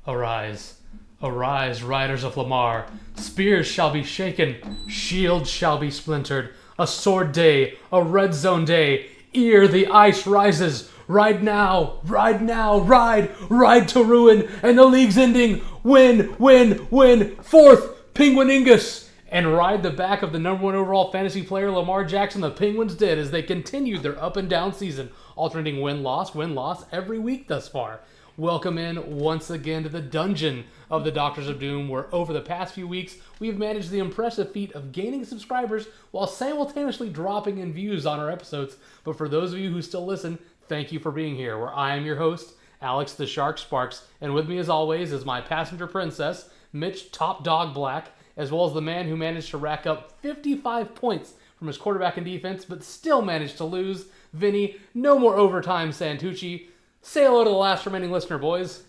Arise, arise, riders of Lamar. Spears shall be shaken, shields shall be splintered. A sword day, a red zone day. Ere the ice rises. Ride now, ride now, ride, ride to ruin, and the league's ending. Win, win, win. Fourth, Penguiningus. And ride the back of the number one overall fantasy player, Lamar Jackson. The Penguins did as they continued their up and down season, alternating win-loss every week thus far. Welcome in once again to the dungeon of the Doctors of Doom, where over the past few weeks, we've managed the impressive feat of gaining subscribers while simultaneously dropping in views on our episodes. But for those of you who still listen, thank you for being here, where I am your host, Alex the Shark Sparks, and with me as always is my passenger princess, Mitch Top Dog Black, as well as the man who managed to rack up 55 points from his quarterback and defense, but still managed to lose, Vinny, no more overtime Santucci. Say hello to the last remaining listener, boys.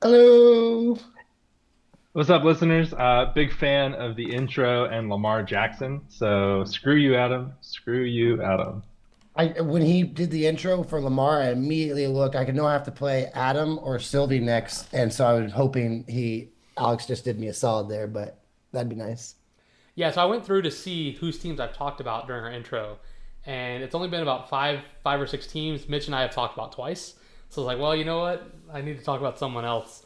Hello. What's up, listeners? Big fan of the intro and Lamar Jackson. So screw you, Adam. Screw you, Adam. When he did the intro for Lamar, I immediately looked. I could know I have to play Adam or Sylvie next, and so I was hoping Alex just did me a solid there, but that'd be nice. Yeah, so I went through to see whose teams I've talked about during our intro, and it's only been about five or six teams Mitch and I have talked about twice. So I was like, well, you know what? I need to talk about someone else.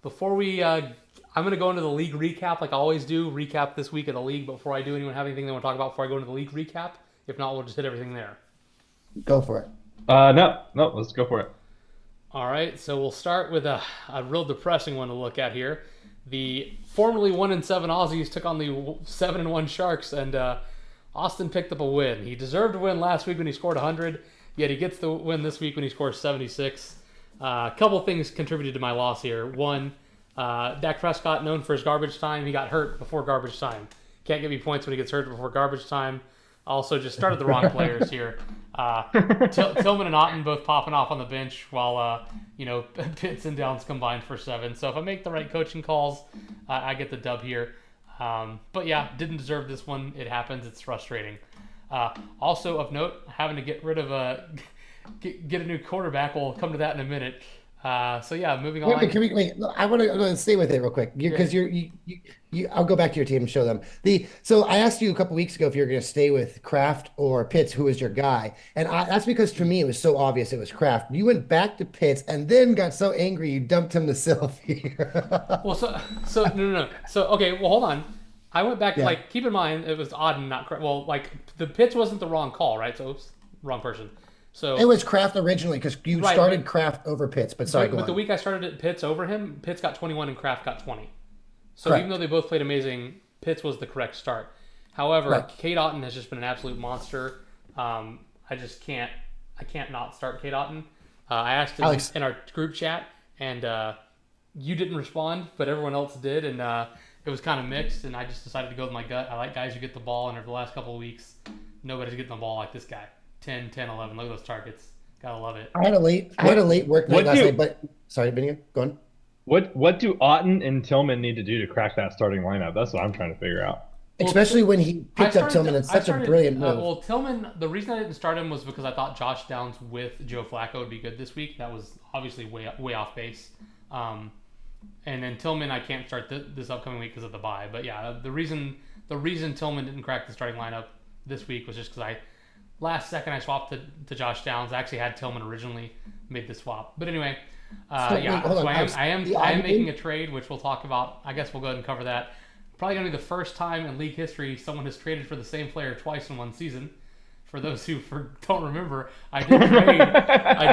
Before we, I'm going to go into the league recap like I always do, recap this week of the league. But before I do, anyone have anything they want to talk about before I go into the league recap? If not, we'll just hit everything there. Go for it. No, let's go for it. All right, so we'll start with a real depressing one to look at here. The formerly 1-7 Aussies took on the 7-1 Sharks, and Austin picked up a win. He deserved to win last week when he scored 100, yet he gets the win this week when he scores 76. A couple things contributed to my loss here. One, Dak Prescott, known for his garbage time, he got hurt before garbage time. Can't give me points when he gets hurt before garbage time. Also, just started the wrong players here. Tillman and Otten both popping off on the bench while, Pitts and Downs combined for 7. So if I make the right coaching calls, I get the dub here. But yeah, didn't deserve this one. It happens. It's frustrating. Also of note, having to get rid of get a new quarterback. We'll come to that in a minute. So yeah, moving on. Wait. I want to stay with it real quick because I'll go back to your team and show them So I asked you a couple weeks ago if you're going to stay with Kraft or Pitts, who was your guy, and that's because to me it was so obvious it was Kraft. You went back to Pitts and then got so angry you dumped him to Sylvie. Well, no. So okay, well hold on. I went back to keep in mind it was odd and not correct. Well, the Pitts wasn't the wrong call, right? So oops, wrong person. So it was Kraft originally because you started Kraft over Pitts, but sorry, but the week I started at Pitts over him, Pitts got 21 and Kraft got 20. So correct. Even though they both played amazing, Pitts was the correct start. However, Kate Otten has just been an absolute monster. I can't not start Kate Otten. I asked him in our group chat, and you didn't respond, but everyone else did, and it was kind of mixed, and I just decided to go with my gut. I like guys who get the ball, and over the last couple of weeks, nobody's getting the ball like this guy. 10, 11. Look at those targets. Gotta love it. I had a late work night last night, but sorry, Benny, go on. What do Otten and Tillman need to do to crack that starting lineup? That's what I'm trying to figure out. Especially when he picked up Tillman. It's such a brilliant move. Tillman, the reason I didn't start him was because I thought Josh Downs with Joe Flacco would be good this week. That was obviously way off base. And then Tillman, I can't start this upcoming week because of the bye. But yeah, the reason Tillman didn't crack the starting lineup this week was just because last second I swapped to Josh Downs. I actually had Tillman originally, made the swap. But anyway, I am making a trade, which we'll talk about. I guess we'll go ahead and cover that. Probably going to be the first time in league history someone has traded for the same player twice in one season. For those who don't remember, I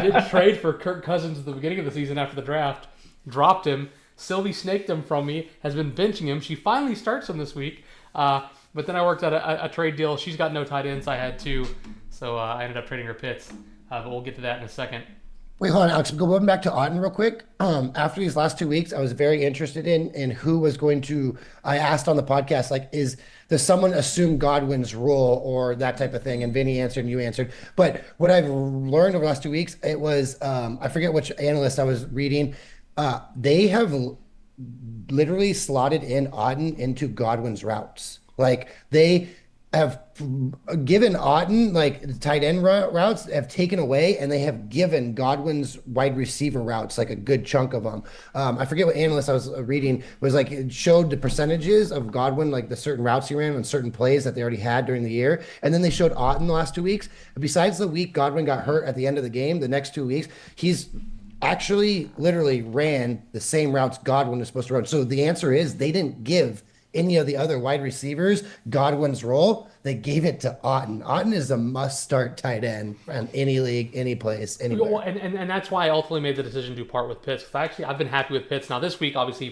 did trade for Kirk Cousins at the beginning of the season after the draft. Dropped him. Sylvie snaked him from me, has been benching him. She finally starts him this week. But then I worked out a trade deal. She's got no tight ends. I had two. So I ended up trading her Pitts. But we'll get to that in a second. Wait, hold on, Alex. Going back to Otten real quick. After these last 2 weeks, I was very interested in who was going to. I asked on the podcast, does someone assume Godwin's role or that type of thing? And Vinny answered, and you answered. But what I've learned over the last 2 weeks, it was I forget which analyst I was reading. They have literally slotted in Otten into Godwin's routes. have given Otten like tight end routes, have taken away, and they have given Godwin's wide receiver routes like a good chunk of them. I forget what analyst I was reading was like it showed the percentages of Godwin, like the certain routes he ran on certain plays that they already had during the year, and then they showed Otten the last 2 weeks. Besides the week Godwin got hurt at the end of the game, the next 2 weeks he's actually literally ran the same routes Godwin was supposed to run. So the answer is they didn't give any of the other wide receivers Godwin's role. They gave it to Otten. Otten is a must-start tight end in any league, any place, anywhere. Well, and that's why I ultimately made the decision to part with Pitts. Because I've been happy with Pitts. Now this week, obviously,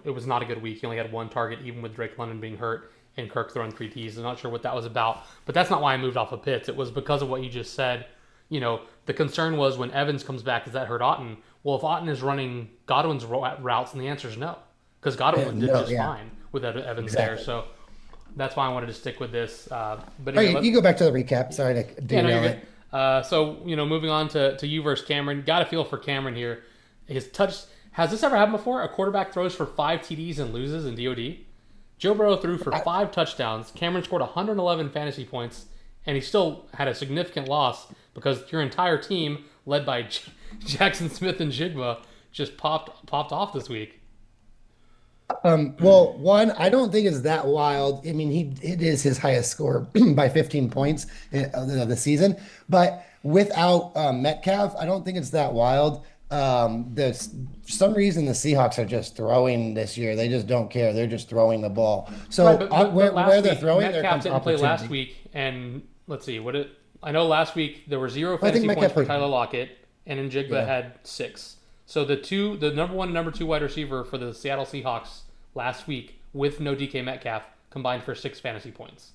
it was not a good week. He only had one target, even with Drake London being hurt and Kirk throwing 3 Ts. I'm not sure what that was about, but that's not why I moved off of Pitts. It was because of what you just said. You know, the concern was when Evans comes back, does that hurt Otten? Well, if Otten is running Godwin's routes, and the answer is no, because Godwin did just fine with Evans there. So that's why I wanted to stick with this. But anyway, you go back to the recap. Sorry to derail it. So, moving on to you versus Cameron. Got a feel for Cameron here. Has this ever happened before? A quarterback throws for 5 TDs and loses in DoD? Joe Burrow threw for 5 touchdowns. Cameron scored 111 fantasy points, and he still had a significant loss because your entire team, led by Jackson Smith and Jigba, just popped off this week. Well, one, I don't think it's that wild. I mean, it is his highest score by 15 points of the season, but without Metcalf, I don't think it's that wild. For some reason the Seahawks are just throwing this year. They just don't care. They're just throwing the ball. So but where they're throwing, Metcalf there comes didn't play opportunity. last week, and let's see I know last week there were 0 fantasy points for Tyler Lockett, and Njigba had 6. So the number 1 and number 2 wide receiver for the Seattle Seahawks last week with no DK Metcalf combined for 6 fantasy points.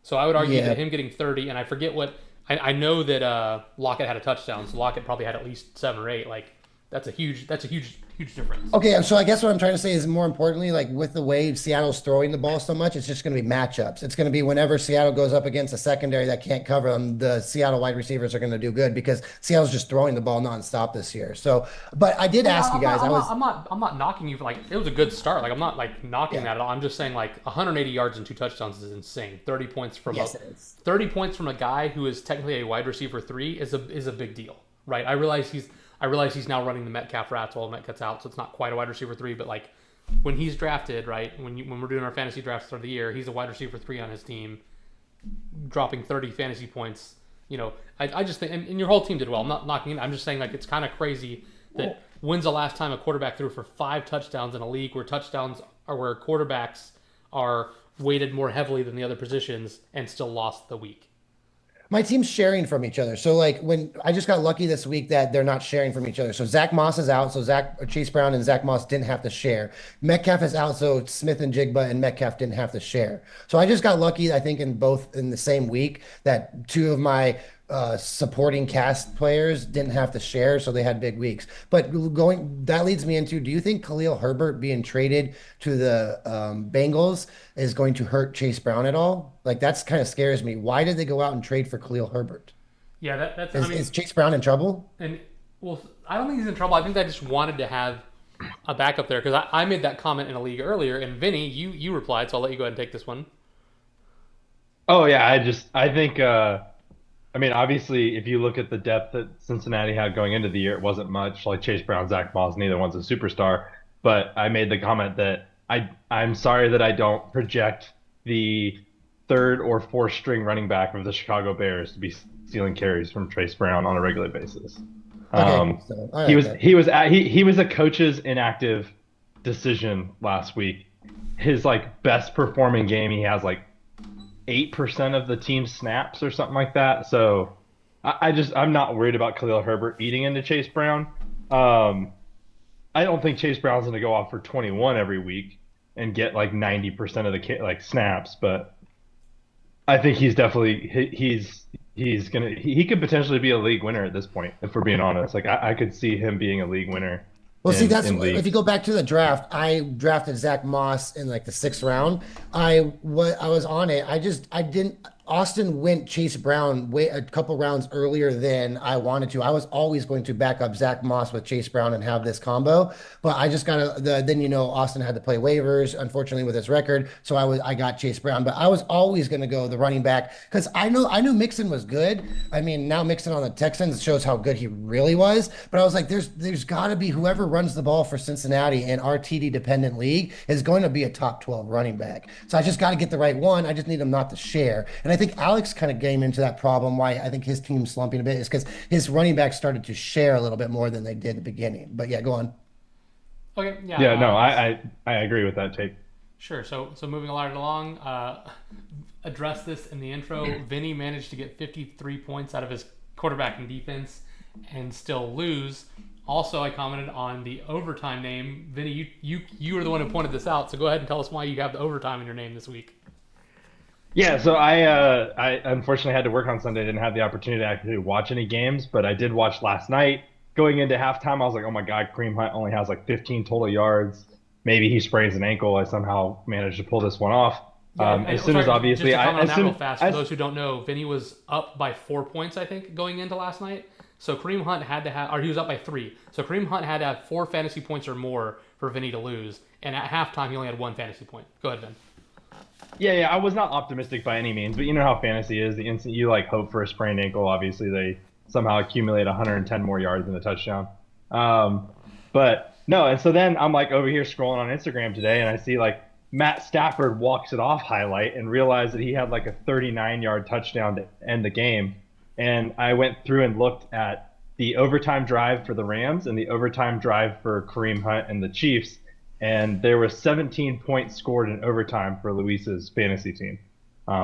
So I would argue that him getting 30, and I forget what I know that Lockett had a touchdown, so Lockett probably had at least 7 or 8. Like that's a huge difference. Okay, so I guess what I'm trying to say is more importantly, like with the way Seattle's throwing the ball so much, it's just going to be matchups. It's going to be whenever Seattle goes up against a secondary that can't cover them, the Seattle wide receivers are going to do good because Seattle's just throwing the ball nonstop this year. So, but I did ask you guys. I'm not knocking you for like it was a good start. Like I'm not like knocking that at all. I'm just saying like 180 yards and 2 touchdowns is insane. 30 points from 30 points from a guy who is technically a wide receiver 3 is a big deal, right? I realize he's now running the Metcalf routes while Metcalf's out, so it's not quite a wide receiver 3, but like when he's drafted, right, when we're doing our fantasy drafts for the year, he's a wide receiver 3 on his team, dropping 30 fantasy points. I just think, and your whole team did well. I'm not knocking it. I'm just saying like it's kind of crazy that when's the last time a quarterback threw for 5 touchdowns in a league where where quarterbacks are weighted more heavily than the other positions and still lost the week. My team's sharing from each other. So like when I just got lucky this week that they're not sharing from each other. So Zach Moss is out. So Chase Brown and Zach Moss didn't have to share. Metcalf is out. So Smith and Jigba and Metcalf didn't have to share. So I just got lucky, I think, in the same week that 2 of my supporting cast players didn't have to share, so they had big weeks. But that leads me into, do you think Khalil Herbert being traded to the Bengals is going to hurt Chase Brown at all? Like that's kind of scares me. Why did they go out and trade for Khalil Herbert? Yeah, is Chase Brown in trouble? And well, I don't think he's in trouble. I think they just wanted to have a backup there because I made that comment in a league earlier, and Vinny, you replied, so I'll let you go ahead and take this one. Oh yeah, I think. I mean, obviously, if you look at the depth that Cincinnati had going into the year, it wasn't much. Like Chase Brown, Zach Moss, neither one's a superstar. But I made the comment that I'm sorry that I don't project the 3rd or 4th string running back of the Chicago Bears to be stealing carries from Chase Brown on a regular basis. He was a coach's inactive decision last week. His like best performing game, he has like 8% of the team's snaps or something like that. So I'm not worried about Khalil Herbert eating into Chase Brown. I don't think Chase Brown's going to go off for 21 every week and get like 90% of the snaps, but I think he's definitely he could potentially be a league winner at this point, if we're being honest. Like I could see him being a league winner. Well, see, that's if you go back to the draft, I drafted Zach Moss in like the 6th round. I was on it. I Austin went Chase Brown a couple rounds earlier than I wanted to. I was always going to back up Zach Moss with Chase Brown and have this combo, but I just got then Austin had to play waivers, unfortunately with his record, so I got Chase Brown, but I was always going to go the running back because I knew Mixon was good. I mean, now Mixon on the Texans shows how good he really was, but I was like, there's got to be whoever runs the ball for Cincinnati in our TD dependent league is going to be a top 12 running back. So I just got to get the right one. I just need him not to share. And I think Alex kind of came into that problem. Why I think his team's slumping a bit is because his running backs started to share a little bit more than they did at the beginning. But yeah, go on. Okay, yeah. Yeah, no, I agree with that take. Sure. So moving along, address this in the intro. Vinny managed to get 53 points out of his quarterback and defense and still lose. Also, I commented on the overtime name. Vinny, you were the one who pointed this out, so go ahead and tell us why you have the overtime in your name this week. Yeah, so I unfortunately had to work on Sunday. Didn't have the opportunity to actually watch any games, but I did watch last night. Going into halftime, I was like, oh my God, Kareem Hunt only has like 15 total yards. Maybe he sprains an ankle. I somehow managed to pull this one off. As soon as obviously, just to comment on that real fast, for those who don't know, Vinny was up by 4 points, I think, going into last night. So Kareem Hunt had to have, or he was up by 3. So Kareem Hunt had to have 4 fantasy points or more for Vinny to lose. And at halftime, he only had 1 fantasy point. Go ahead, Vin. Yeah, I was not optimistic by any means, but you know how fantasy is. The instant you like hope for a sprained ankle, obviously they somehow accumulate 110 more yards in a touchdown. But no, and so then I'm like over here scrolling on Instagram today, and I see like Matt Stafford walks it off highlight and realized that he had like a 39-yard touchdown to end the game. And I went through and looked at the overtime drive for the Rams and the overtime drive for Kareem Hunt and the Chiefs. And there were 17 points scored in overtime for Luis's fantasy team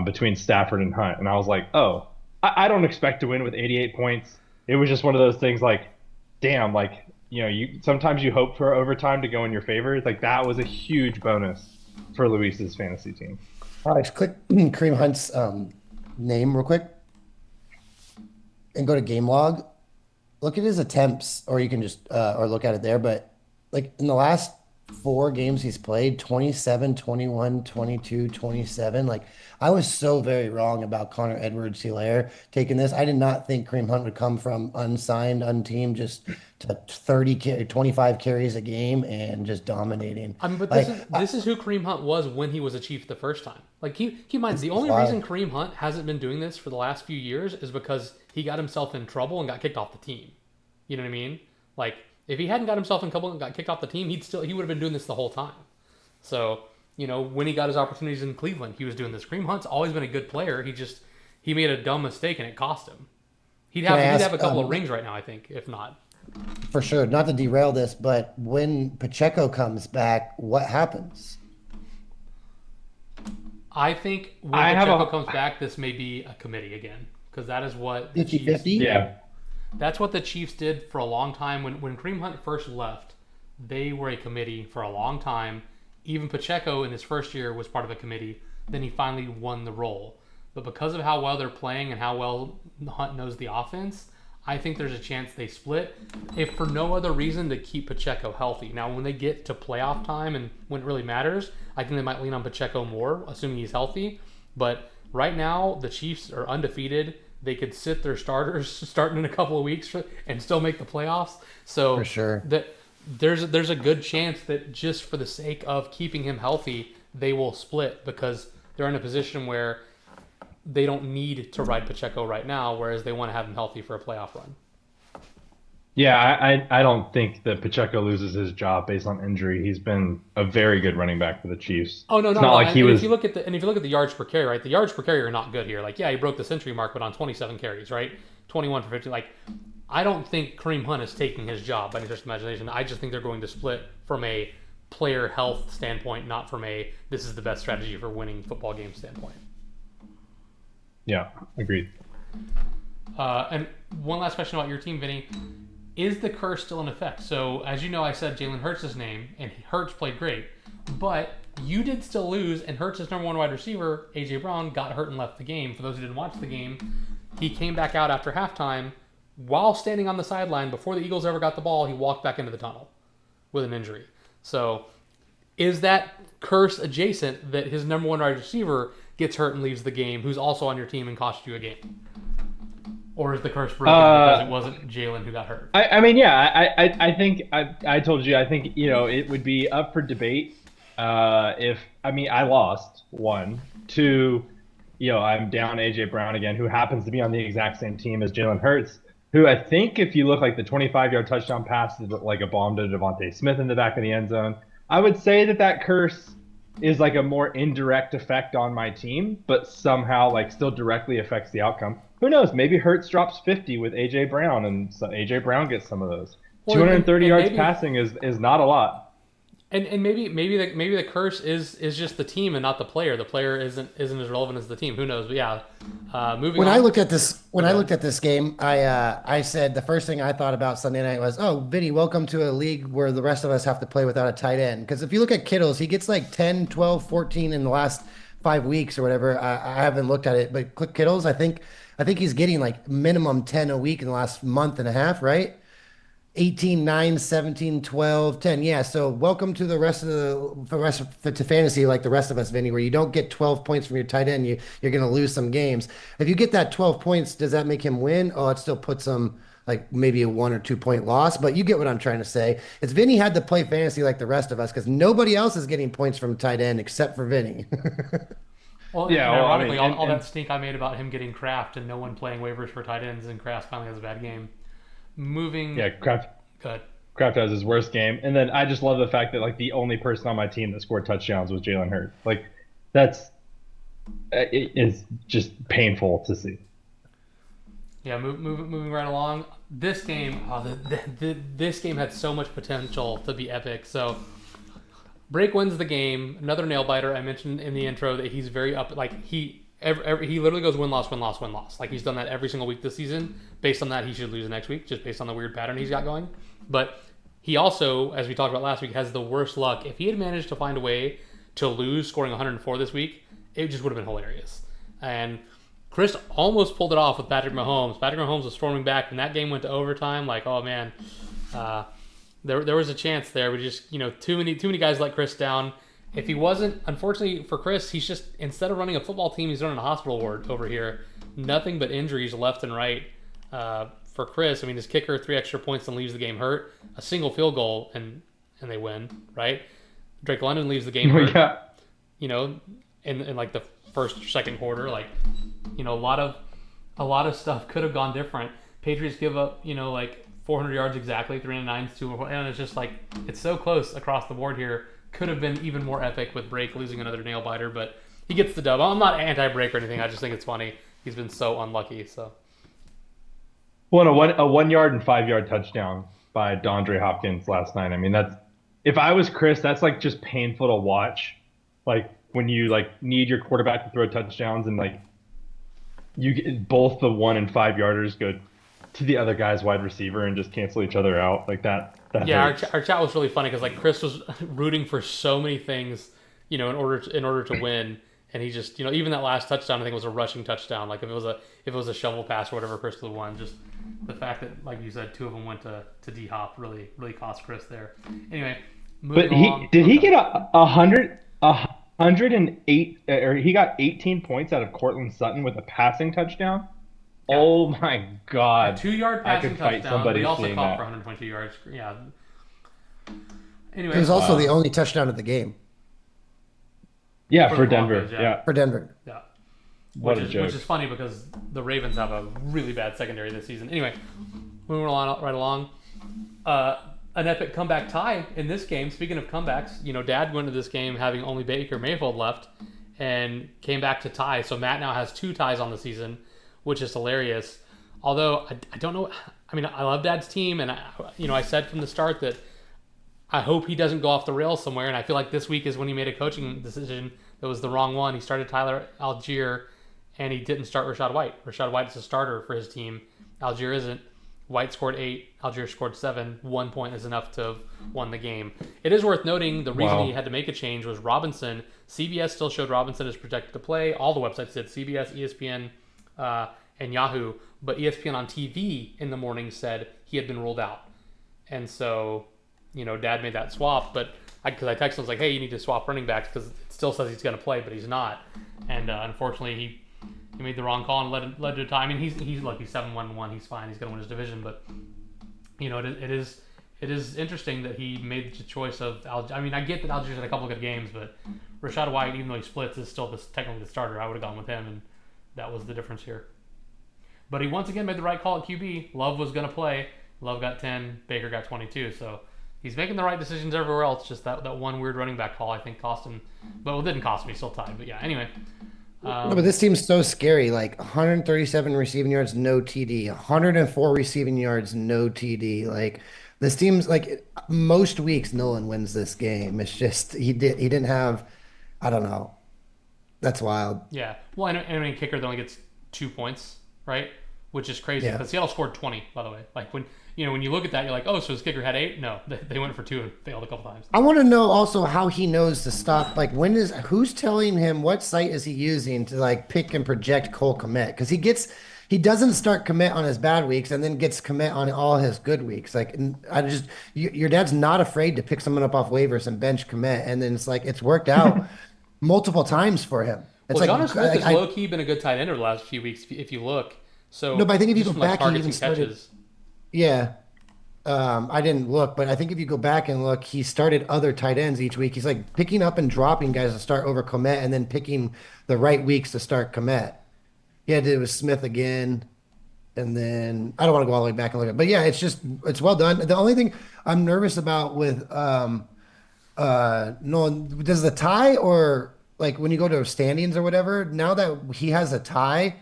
between Stafford and Hunt. And I was like, oh, I don't expect to win with 88 points. It was just one of those things like, damn, like, you sometimes you hope for overtime to go in your favor. Like that was a huge bonus for Luis's fantasy team. All right, click Kareem Hunt's name real quick and go to game log. Look at his attempts, or you can just or look at it there. But like in the last 4 games he's played, 27, 21, 22, 27. Like I was so very wrong about Connor Edwards-Helaire taking this. I did not think Kareem Hunt would come from unsigned, unteamed, just to 25 carries a game and just dominating. I mean, but like, this is who Kareem Hunt was when he was a Chief the first time. Like keep in mind, the only reason Kareem Hunt hasn't been doing this for the last few years is because he got himself in trouble and got kicked off the team. You know what I mean? Like if he hadn't got himself in trouble and got kicked off the team, he would have been doing this the whole time. So, when he got his opportunities in Cleveland, he was doing this. Kareem Hunt's always been a good player. He made a dumb mistake and it cost him. He'd have a couple of rings right now, I think, if not. For sure. Not to derail this, but when Pacheco comes back, what happens? I think when Pacheco comes back, this may be a committee again. Because that is what 50-50? Yeah. That's what the Chiefs did for a long time. When Kareem Hunt first left, they were a committee for a long time. Even Pacheco in his first year was part of a committee. Then he finally won the role. But because of how well they're playing and how well Hunt knows the offense, I think there's a chance they split, if for no other reason to keep Pacheco healthy. Now, when they get to playoff time and when it really matters, I think they might lean on Pacheco more, assuming he's healthy. But right now, the Chiefs are undefeated. They could sit their starters starting in a couple of weeks and still make the playoffs. So for sure, that there's a good chance that just for the sake of keeping him healthy, they will split because they're in a position where they don't need to ride Pacheco right now, whereas they want to have him healthy for a playoff run. Yeah, I don't think that Pacheco loses his job based on injury. He's been a very good running back for the Chiefs. Oh no, it's not like he was. If you look at the yards per carry, right? The yards per carry are not good here. Like, yeah, he broke the century mark, but on 27 carries, right? 21 for 50. Like, I don't think Kareem Hunt is taking his job by any stretch of imagination. I just think they're going to split from a player health standpoint, not from a this is the best strategy for winning football game standpoint. Yeah, agreed. And one last question about your team, Vinny. Is the curse still in effect? So, as you know, I said Jalen Hurts' name, and Hurts played great. But you did still lose, and Hurts' number 1 wide receiver, A.J. Brown, got hurt and left the game. For those who didn't watch the game, he came back out after halftime. While standing on the sideline, before the Eagles ever got the ball, he walked back into the tunnel with an injury. So, is that curse adjacent that his number 1 wide receiver gets hurt and leaves the game, who's also on your team and costs you a game? Or is the curse broken because it wasn't Jalen who got hurt? I mean, yeah, I think I told you, I think, it would be up for debate if, I mean, I lost 1, 2, I'm down AJ Brown again, who happens to be on the exact same team as Jalen Hurts, who I think if you look like the 25-yard touchdown pass, like a bomb to Devontae Smith in the back of the end zone, I would say that curse is like a more indirect effect on my team, but somehow like still directly affects the outcome. Who knows? Maybe Hurts drops 50 with AJ Brown, and so AJ Brown gets some of those. Well, 230 yards maybe, passing is not a lot. And maybe the curse is just the team and not the player. The player isn't as relevant as the team. Who knows? But yeah, moving. When on. I looked at this game, I said the first thing I thought about Sunday night was, oh, Vinny, welcome to a league where the rest of us have to play without a tight end. Because if you look at Kittle's, he gets like 10, 12, 14 in the last 5 weeks or whatever. I haven't looked at it, but Kittle's, I think he's getting like minimum 10 a week in the last month and a half, right? 18, 9, 17, 12, 10. Yeah. So welcome to the rest of to fantasy, like the rest of us, Vinny, where you don't get 12 points from your tight end. You're going to lose some games. If you get that 12 points, does that make him win? Oh, it still puts him like maybe a 1 or 2 point loss, but you get what I'm trying to say. It's Vinny had to play fantasy like the rest of us because nobody else is getting points from tight end except for Vinny. Well, yeah. Ironically, all that stink I made about him getting Kraft and no one playing waivers for tight ends, and Kraft finally has a bad game. Kraft has his worst game, and then I just love the fact that like the only person on my team that scored touchdowns was Jalen Hurts. Like it is just painful to see. Yeah, moving right along. This game, this game had so much potential to be epic. So Break wins the game. Another nail biter. I mentioned in the intro that he's very up. Like he literally goes win loss win loss win loss. Like he's done that every single week this season. Based on that, he should lose next week, just based on the weird pattern he's got going. But he also, as we talked about last week, has the worst luck. If he had managed to find a way to lose, scoring 104 this week, it just would have been hilarious. And Chris almost pulled it off with Patrick Mahomes. Patrick Mahomes was storming back, and that game went to overtime. Like, oh man, there was a chance there. We just, too many guys let Chris down. If he wasn't, unfortunately for Chris, he's just, instead of running a football team, he's running a hospital ward over here. Nothing but injuries left and right for Chris. I mean, his kicker, 3 extra points and leaves the game hurt. A single field goal and they win, right? Drake London leaves the game hurt. Yeah. In like the first or second quarter, like, a lot of stuff could have gone different. Patriots give up, like 400 yards exactly, 309 to, and it's just like, it's so close across the board here. Could have been even more epic with Brake losing another nail biter, but he gets the dub. I'm not anti-Brake or anything. I just think it's funny. He's been so unlucky. So, well, a 1 yard and 5 yard touchdown by DeAndre Hopkins last night. I mean, if I was Chris, that's like just painful to watch. Like when you like need your quarterback to throw touchdowns and like you get both the 1 and 5 yarders go to the other guy's wide receiver and just cancel each other out like that. Yeah, our chat was really funny because like Chris was rooting for so many things, in order to win, and he just, even that last touchdown I think was a rushing touchdown. Like if it was a shovel pass or whatever, Chris would have won. Just the fact that, like you said, 2 of them went to D Hop really cost Chris there. Anyway, moving along. Did he get 108 or he got 18 points out of Cortland Sutton with a passing touchdown? Yeah. Oh my God! A 2-yard passing touchdown. But he also caught for 122 yards. Yeah. Anyway, it was also the only touchdown of the game. Yeah, for Denver. Yeah, for Denver. Yeah. Which is funny because the Ravens have a really bad secondary this season. Anyway, moving right along. An epic comeback tie in this game. Speaking of comebacks, Dad went into this game having only Baker Mayfield left and came back to tie. So Matt now has 2 ties on the season, which is hilarious. Although I don't know. I mean, I love Dad's team, and I said from the start that I hope he doesn't go off the rails somewhere. And I feel like this week is when he made a coaching decision that was the wrong one. He started Tyler Algier, and he didn't start Rachaad White. Rachaad White is a starter for his team. Algier isn't. White scored 8. Algier scored 7. 1 point is enough to have won the game. It is worth noting the reason he had to make a change was Robinson. CBS still showed Robinson as projected to play. All the websites did. CBS, ESPN, and Yahoo, but ESPN on TV in the morning said he had been ruled out. And so, Dad made that swap, but because I texted him, I was like, hey, you need to swap running backs because it still says he's going to play, but he's not. And unfortunately, he made the wrong call and led to a tie. I mean, he's 7-1-1. He's fine. He's going to win his division, but it is interesting that he made the choice of I mean, I get that Algiers had a couple of good games, but Rashad White, even though he splits, is still technically the starter. I would have gone with him, and that was the difference here. But he once again made the right call at QB. Love was going to play. Love got 10. Baker got 22. So he's making the right decisions everywhere else. Just that one weird running back call, I think, cost him. But it didn't cost him. He still tied. But yeah, anyway. No, but this team's so scary. Like 137 receiving yards, no TD. 104 receiving yards, no TD. Like this team's like most weeks, Nolan wins this game. It's just he didn't have. I don't know. That's wild. Yeah. Well, and I mean, kicker that only gets 2 points, right? Which is crazy because Seattle scored 20, by the way. Like when you look at that, you're like, oh, so his kicker had 8? No, they went for 2 and failed a couple times. I want to know also how he knows to stop. Like who's telling him what site is he using to like pick and project Cole Kmet? Because he doesn't start Kmet on his bad weeks and then gets Kmet on all his good weeks. Like your dad's not afraid to pick someone up off waivers and bench Kmet, and then it's like it's worked out multiple times for him. It's well, Jonnu Smith has low key been a good tight end over the last few weeks if you look. So no, but I think if you go from, back, like, he even started. catches. Yeah. I didn't look, but I think if you go back and look, he started other tight ends each week. He's like picking up and dropping guys to start over Kmet and then picking the right weeks to start Kmet. He had to do with Smith again. And then I don't want to go all the way back and look at it. But yeah, it's well done. The only thing I'm nervous about with Nolan, does the tie or like when you go to standings or whatever, now that he has a tie,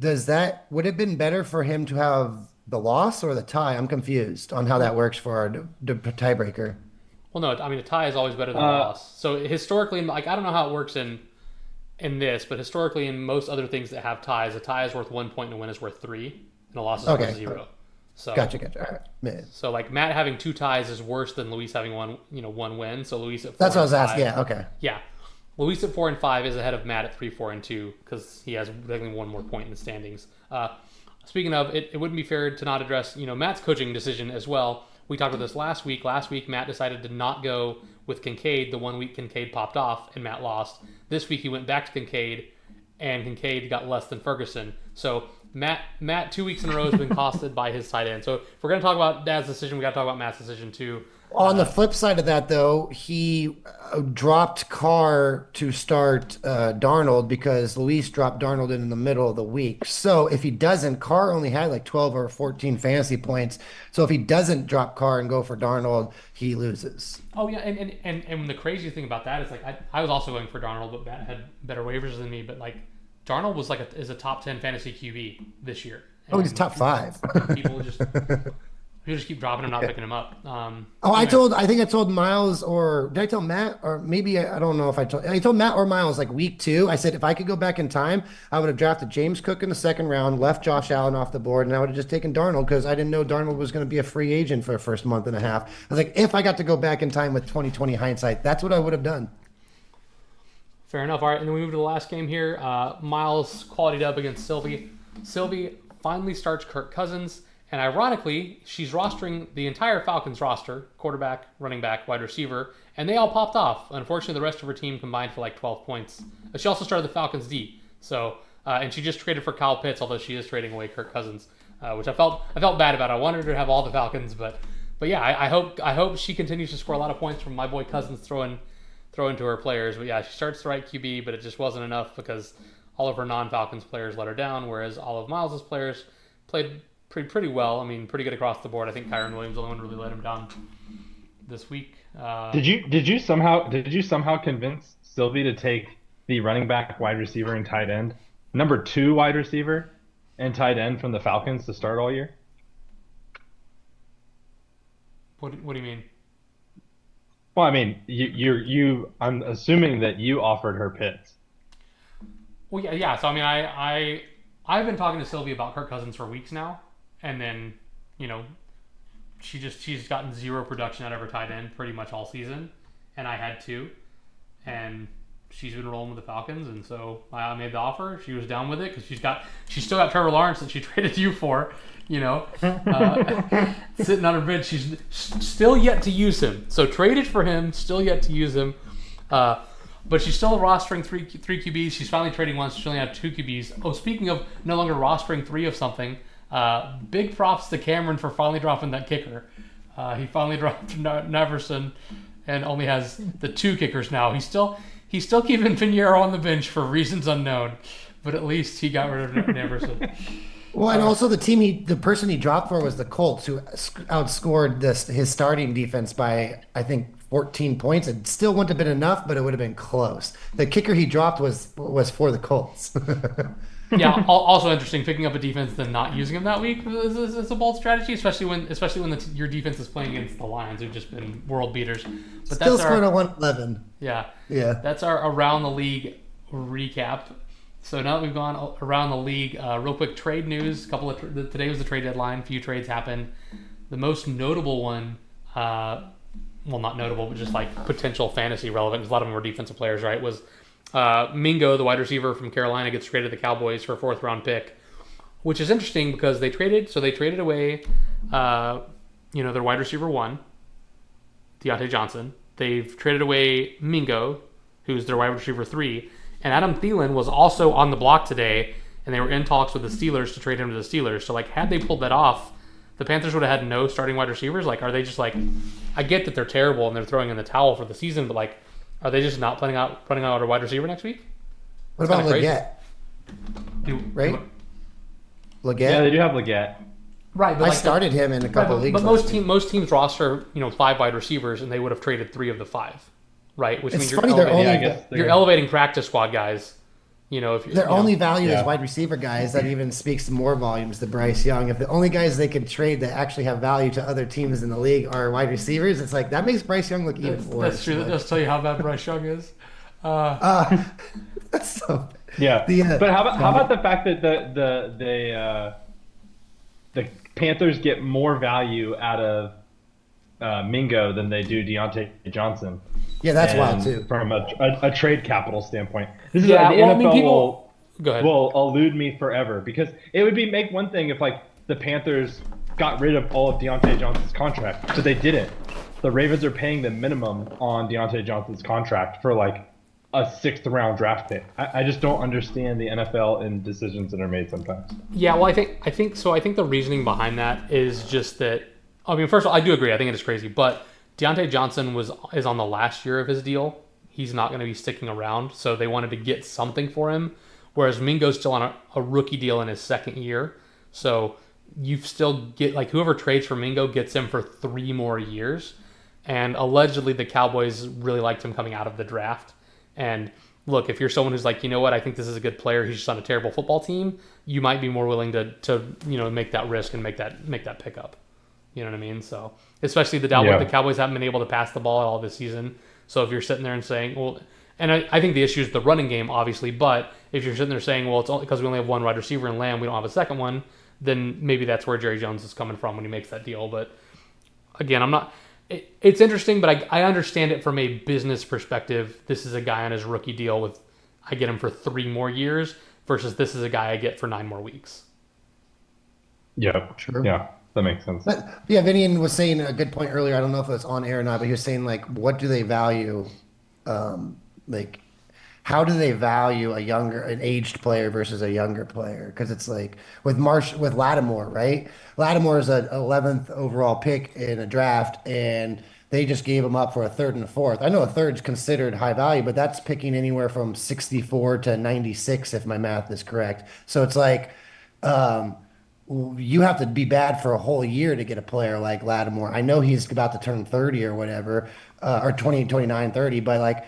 would it have been better for him to have the loss or the tie? I'm confused on how that works for the tiebreaker. Well, no, I mean a tie is always better than a loss. So historically, like I don't know how it works in this, but historically in most other things that have ties, a tie is worth 1 point and a win is worth 3, and a loss is worth 0. So gotcha. All right. Man. So like Matt having 2 ties is worse than Luis having one win. So Luis at 4 That's what I was 5, asking. Yeah. Okay. Yeah. Luis at 4 and 5 is ahead of Matt at 3, 4, and 2 because he has technically 1 more point in the standings. Speaking of, it wouldn't be fair to not address, Matt's coaching decision as well. We talked about this last week. Last week, Matt decided to not go with Kincaid. The 1 week Kincaid popped off and Matt lost. This week he went back to Kincaid, and Kincaid got less than Ferguson. So Matt 2 weeks in a row has been costed by his tight end. So if we're going to talk about Dad's decision, we got to talk about Matt's decision too. On the flip side of that, though, he dropped Carr to start Darnold because Luis dropped Darnold in the middle of the week. So if he doesn't, Carr only had like 12 or 14 fantasy points. So if he doesn't drop Carr and go for Darnold, he loses. Oh yeah, and the crazy thing about that is like I was also going for Darnold, but Matt had better waivers than me. But like Darnold was is a top 10 fantasy QB this year. And he's top 5. People just keep dropping him, not picking him up. I think I told Miles, or did I tell Matt, or maybe I don't know if I told Matt or Miles like week 2. I said if I could go back in time, I would have drafted James Cook in the 2nd round, left Josh Allen off the board, and I would have just taken Darnold because I didn't know Darnold was going to be a free agent for the first month and a half. I was like, if I got to go back in time with 2020 hindsight, that's what I would have done. Fair enough. All right, and then we move to the last game here. Miles quality dub against Sylvie. Sylvie finally starts Kirk Cousins. And ironically, she's rostering the entire Falcons roster, quarterback, running back, wide receiver, and they all popped off. Unfortunately, the rest of her team combined for like 12 points. She also started the Falcons D. So, and she just traded for Kyle Pitts, although she is trading away Kirk Cousins, which I felt bad about. I wanted her to have all the Falcons, but yeah, I hope she continues to score a lot of points from my boy Cousins throwing to her players. But yeah, she starts the right QB, but it just wasn't enough because all of her non-Falcons players let her down, whereas all of Miles's players played pretty well. I mean, pretty good across the board. I think Kyron Williams the only one who really let him down this week. Did you somehow convince Sylvie to take the running back, wide receiver, and tight end, number 2 wide receiver and tight end from the Falcons to start all year? What do you mean? Well, I mean, you. I'm assuming that you offered her Pitts. Well, yeah. So I mean, I've been talking to Sylvie about Kirk Cousins for weeks now. And then, she's gotten 0 production out of her tight end pretty much all season, and I had 2, and she's been rolling with the Falcons, and so I made the offer. She was down with it because she's still got Trevor Lawrence that she traded you for, sitting on her bench. She's still yet to use him. So traded for him, still yet to use him. But she's still rostering three QBs. She's finally trading one, so she only had 2 QBs. Oh, speaking of no longer rostering 3 of something, big props to Cameron for finally dropping that kicker. He finally dropped Neverson and only has the 2 kickers now. He's still keeping Pinheiro on the bench for reasons unknown, but at least he got rid of Neverson. Well, and also the person he dropped for was the Colts, who outscored his starting defense by, I think, 14 points. It still wouldn't have been enough, but it would have been close. The kicker he dropped was for the Colts. Yeah, also interesting, picking up a defense then not using him that week is a bold strategy, especially when your defense is playing against the Lions, who've just been world beaters. But Still scored a 111. Yeah. Yeah. That's our around the league recap. So now that we've gone around the league, real quick trade news. Today was the trade deadline. A few trades happened. The most notable one, well, not notable, but just like potential fantasy relevant, because a lot of them were defensive players, right? Was Mingo, the wide receiver from Carolina, gets traded to the Cowboys for a 4th round pick, which is interesting because they traded away, their wide receiver 1, Deontay Johnson. They've traded away Mingo, who's their wide receiver 3, and Adam Thielen was also on the block today, and they were in talks with the Steelers to trade him to the Steelers. So, like, had they pulled that off, the Panthers would have had no starting wide receivers. Like, are they just like, I get that they're terrible and they're throwing in the towel for the season, but like, are they just not putting out a wide receiver next week? What about Leggett? Right? Leggett? Yeah, they do have Leggett. Right, but I started him in a couple leagues. But most teams roster 5 wide receivers, and they would have traded 3 of the 5, right? Which means you're elevating practice squad guys. If their only value is wide receiver guys, that even speaks more volumes to Bryce Young. If the only guys they can trade that actually have value to other teams in the league are wide receivers, it's like that makes Bryce Young look even worse. That's true. That does tell you how bad Bryce Young is. That's so. Yeah, but how about the fact that the Panthers get more value out of Mingo than they do Deontay Johnson? Yeah, that's wild too. From a trade capital standpoint, this yeah, is the NFL will elude me forever, because it would make one thing if like the Panthers got rid of all of Deontay Johnson's contract, but they didn't. The Ravens are paying the minimum on Deontay Johnson's contract for like a 6th round draft pick. I just don't understand the NFL and decisions that are made sometimes. Yeah, well, I think so. I think the reasoning behind that is just that. I mean, first of all, I do agree. I think it is crazy, but Deontay Johnson is on the last year of his deal. He's not going to be sticking around, so they wanted to get something for him. Whereas Mingo's still on a rookie deal in his 2nd year, so you still get like whoever trades for Mingo gets him for 3 more years. And allegedly, the Cowboys really liked him coming out of the draft. And look, if you're someone who's like, you know what, I think this is a good player, he's just on a terrible football team, you might be more willing to make that risk and make that pickup. You know what I mean? So, especially the Cowboys haven't been able to pass the ball all this season. So if you're sitting there and saying, well, and I think the issue is the running game, obviously, but if you're sitting there saying, well, it's only because we only have 1 wide receiver in Lamb, we don't have a 2nd one, then maybe that's where Jerry Jones is coming from when he makes that deal. But again, it's interesting, but I understand it from a business perspective. This is a guy on his rookie deal I get him for 3 more years versus this is a guy I get for 9 more weeks. Yeah, sure. Yeah. That makes sense. But yeah, Vinian was saying a good point earlier. I don't know if it was on air or not, but he was saying like, what do they value? Like, how do they value an aged player versus a younger player? Because it's like with Lattimore, right? Lattimore is an 11th overall pick in a draft, and they just gave him up for a 3rd and a 4th. I know a 3rd's considered high value, but that's picking anywhere from 64 to 96 if my math is correct. So it's like. You have to be bad for a whole year to get a player like Lattimore. I know he's about to turn 30 or whatever, or 20, 29, 30, but like,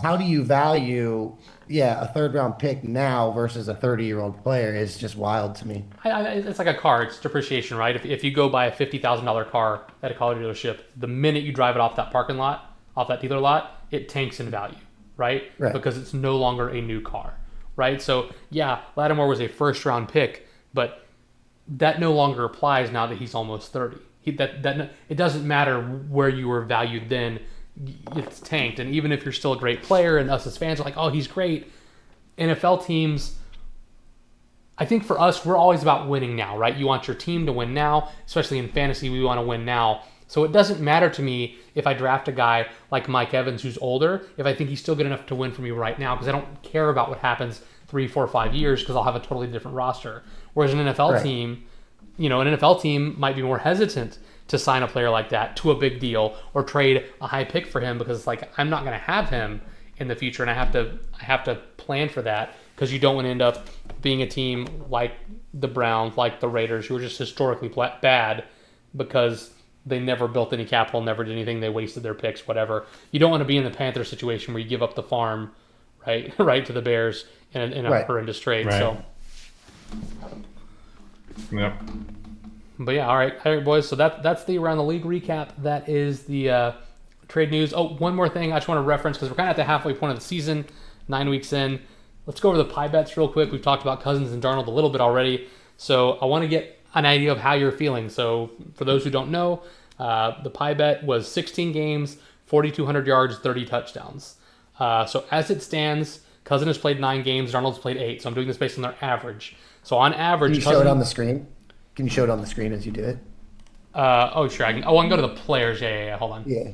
how do you value, a 3rd round pick now versus a 30-year-old player is just wild to me. It's like a car. It's depreciation, right? If you go buy a $50,000 car at a car dealership, the minute you drive it off that parking lot, off that dealer lot, it tanks in value, right? Because it's no longer a new car, right? So yeah, Lattimore was a 1st round pick, but that no longer applies now that he's almost 30. It doesn't matter where you were valued then. it's tanked. And even if you're still a great player, and us as fans are like, oh, he's great, NFL teams, I think for us, we're always about winning now, right? You want your team to win now, especially in fantasy, we want to win now. So it doesn't matter to me if I draft a guy like Mike Evans who's older, if I think he's still good enough to win for me right now, because I don't care about what happens 3, 4, 5 years, because I'll have a totally different roster. Whereas an NFL team, an NFL team might be more hesitant to sign a player like that to a big deal or trade a high pick for him, because it's like, I'm not going to have him in the future, and I have to plan for that, because you don't want to end up being a team like the Browns, like the Raiders, who are just historically bad because they never built any capital, never did anything, they wasted their picks, whatever. You don't want to be in the Panther situation where you give up the farm, right to the Bears in a horrendous trade. Right. So, yep. But yeah, all right, boys. So that's the Around the League recap. That is the trade news. Oh, one more thing I just want to reference, because we're kind of at the halfway point of the season, 9 weeks in. Let's go over the pie bets real quick. We've talked about Cousins and Darnold a little bit already, so I want to get an idea of how you're feeling. So for those who don't know, the pie bet was 16 games, 4,200 yards, 30 touchdowns. So as it stands, Cousins has played 9 games, Darnold's played 8. So I'm doing this based on their average. So on average, can you show it on the screen? Can you show it on the screen as you do it? Oh, sure. I can go to the players. Yeah. Hold on. Yeah.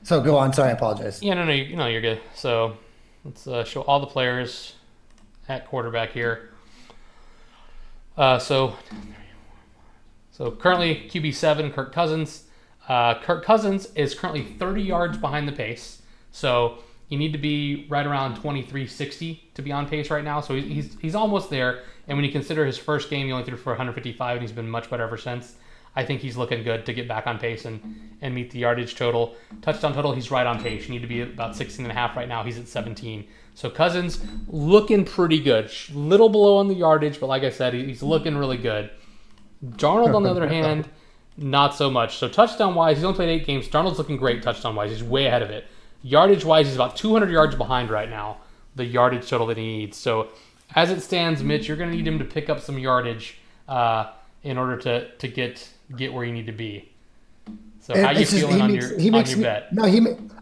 So go on. Sorry, I apologize. Yeah, no, you're good. So let's show all the players at quarterback here. So currently QB7, Kirk Cousins. Kirk Cousins is currently 30 yards behind the pace. So you need to be right around 23.60 to be on pace right now. So he's almost there. And when you consider his first game, he only threw for 155, and he's been much better ever since. I think he's looking good to get back on pace and meet the yardage total. Touchdown total, he's right on pace. You need to be about 16.5 right now. He's at 17. So Cousins looking pretty good. Little below on the yardage, but like I said, he's looking really good. Darnold, on the other hand, not so much. So touchdown-wise, he's only played 8 games. Darnold's looking great touchdown-wise. He's way ahead of it. Yardage-wise, he's about 200 yards behind right now, the yardage total that he needs. So as it stands, Mitch, you're going to need him to pick up some yardage in order to get where you need to be. So how you feeling on your bet? No,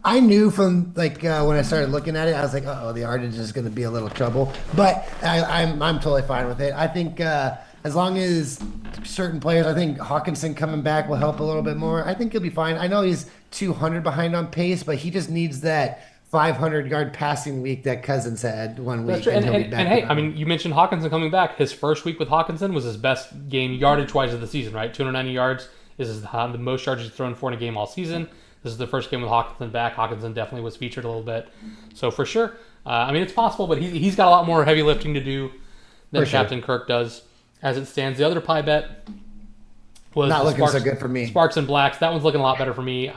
I knew from when I started looking at it, I was like, the yardage is going to be a little trouble. But I'm totally fine with it. I think as long as certain players, I think Hawkinson coming back will help a little bit more. I think he'll be fine. I know he's 200 behind on pace, but he just needs that 500-yard passing week that Cousins had one week. And hey, I mean, you mentioned Hawkinson coming back. His first week with Hawkinson was his best game yardage-wise of the season, right? 290 yards is the most yards he's thrown for in a game all season. This is the first game with Hawkinson back. Hawkinson definitely was featured a little bit. So for sure, I mean, it's possible, but he's got a lot more heavy lifting to do than Captain Kirk does as it stands. The other pie bet was not looking so good for me. Sparks and Blacks. That one's looking a lot better for me.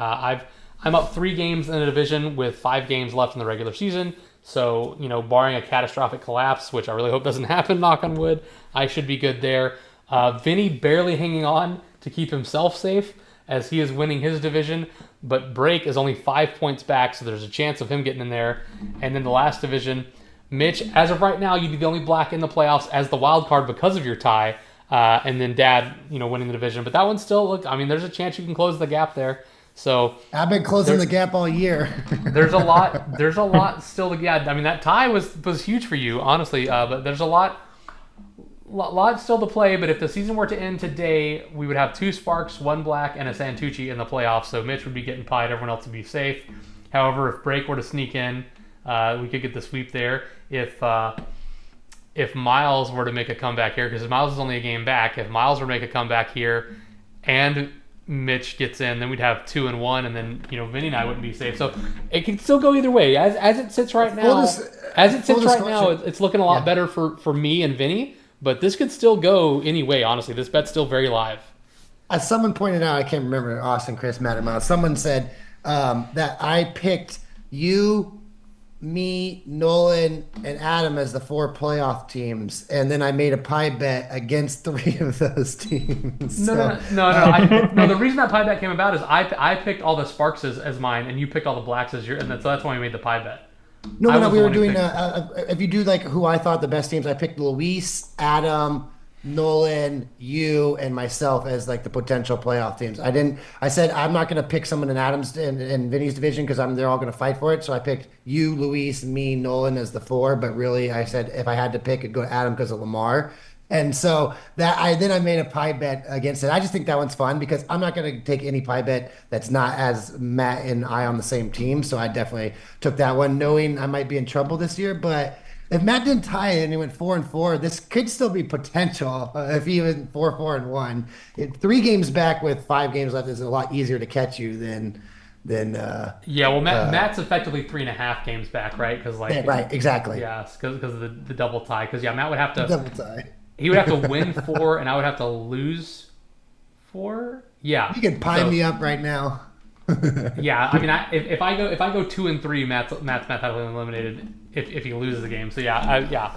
I'm up 3 games in the division with 5 games left in the regular season. So, barring a catastrophic collapse, which I really hope doesn't happen, knock on wood, I should be good there. Vinny barely hanging on to keep himself safe as he is winning his division, but Brake is only 5 points back, so there's a chance of him getting in there. And then the last division, Mitch, as of right now, you'd be the only black in the playoffs as the wild card because of your tie, and then Dad, winning the division. But that one still, there's a chance you can close the gap there. So I've been closing the gap all year. There's a lot still to get. I mean, that tie was huge for you, honestly. But there's a lot still to play. But if the season were to end today, we would have 2 Sparks, 1 Black, and a Santucci in the playoffs. So Mitch would be getting pied. Everyone else would be safe. However, if Brake were to sneak in, we could get the sweep there. If Miles were to make a comeback here, because Miles is only a game back. If Miles were to make a comeback here, and Mitch gets in, then we'd have 2 and 1, and then Vinny and I wouldn't be safe. So it can still go either way. As it sits right now, it's looking a lot better for me and Vinny. But this could still go any way. Honestly, this bet's still very live. As someone pointed out, I can't remember Austin, Chris, Matt, or Miles. Someone said that I picked you, me, Nolan, and Adam as the 4 playoff teams, and then I made a pie bet against 3 of those teams. No. The reason that pie bet came about is I picked all the Sparks as mine, and you picked all the Blacks as your, and so that's why we made the pie bet. No, we were doing. If you do who I thought the best teams, I picked Luis, Adam, Nolan, you, and myself as like the potential playoff teams. I said I'm not going to pick someone in Adams and Vinny's division because they're all going to fight for it. So I picked you, Luis, me, Nolan as the four. But really, I said if I had to pick, it'd go to Adam because of Lamar. And so I made a pie bet against it. I just think that one's fun because I'm not going to take any pie bet that's not as Matt and I on the same team. So I definitely took that one, knowing I might be in trouble this year. But if Matt didn't tie it and he went 4-4, this could still be potential. If he went 4-4-1, 3 games back with 5 games left is a lot easier to catch you than. Yeah, well, Matt's effectively 3.5 games back, right? Because like, yeah, right, exactly. yeah, because of the double tie. Because yeah, Matt would have to Double tie. He would have to win 4, and I would have to lose 4. Yeah, You can pie me up right now. yeah. I mean, if I go 2 and 3, Matt's mathematically eliminated if he loses the game. So yeah.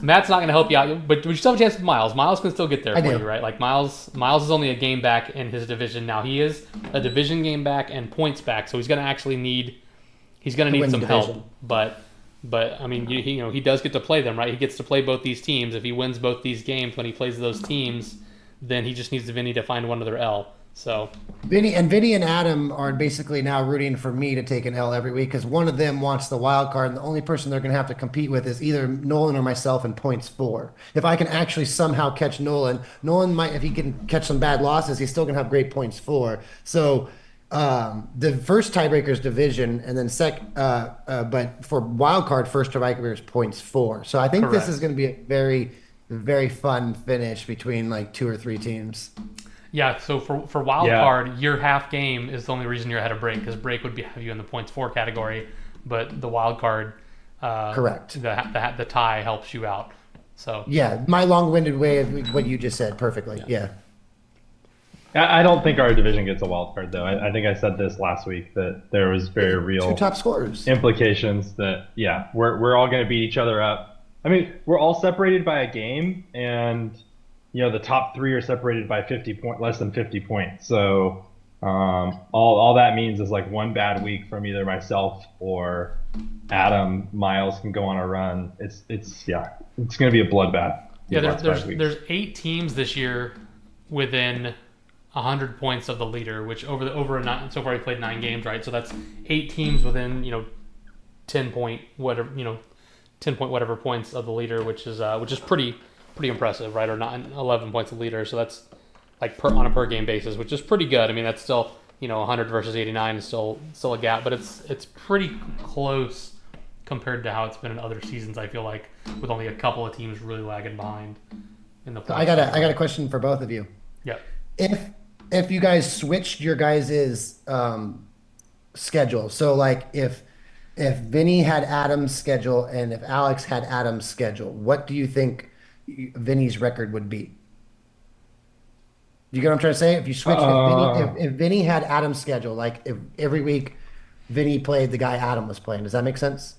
Matt's not going to help you out, but we still have a chance with Miles. Miles can still get there for you, right? Like Miles is only a game back in his division now. He is a division game back and points back, so he's going to actually need some help. But I mean, he does get to play them, right? He gets to play both these teams. If he wins both these games when he plays those teams, then he just needs Vinny to find one other L. So Vinny and Adam are basically now rooting for me to take an L every week because one of them wants the wild card, and the only person they're going to have to compete with is either Nolan or myself in points 4. If I can actually somehow catch Nolan might, if he can catch some bad losses, he's still going to have great points 4. So the first tiebreaker is division, and then but for wild card, first tiebreaker is points 4. So I think Correct. this is going to be a very, very fun finish between like 2 or 3 teams. yeah, so for wild card, your half game is the only reason you're ahead of break because break would have you in the points 4 category, but the wild card, Correct. The tie helps you out. So Yeah, my long-winded way of what you just said perfectly. Yeah. I don't think our division gets a wild card though. I think I said this last week that there was very real 2 top scorers. implications that we're all going to beat each other up. I mean, we're all separated by a game, and the top 3 are separated by less than 50 points. So all that means is like one bad week from either myself or Adam. Miles can go on a run. It's going to be a bloodbath. yeah, there's 8 teams this year within 100 points of the leader, which so far he played 9 games, right? So that's 8 teams within 10 point whatever points of the leader, which is pretty impressive, right? Or not 11 points of the leader, so that's like on a per game basis, which is pretty good. I mean, that's still 100 versus 89 is still a gap, but it's pretty close compared to how it's been in other seasons. I feel like with only a couple of teams really lagging behind in the playoffs. I got a question for both of you. Yeah. If you guys switched your guys' schedule, so like if Vinny had Adam's schedule and if Alex had Adam's schedule, what do you think Vinny's record would be? You get what I'm trying to say? If you switch, if Vinny had Adam's schedule, like if every week Vinny played the guy Adam was playing, does that make sense?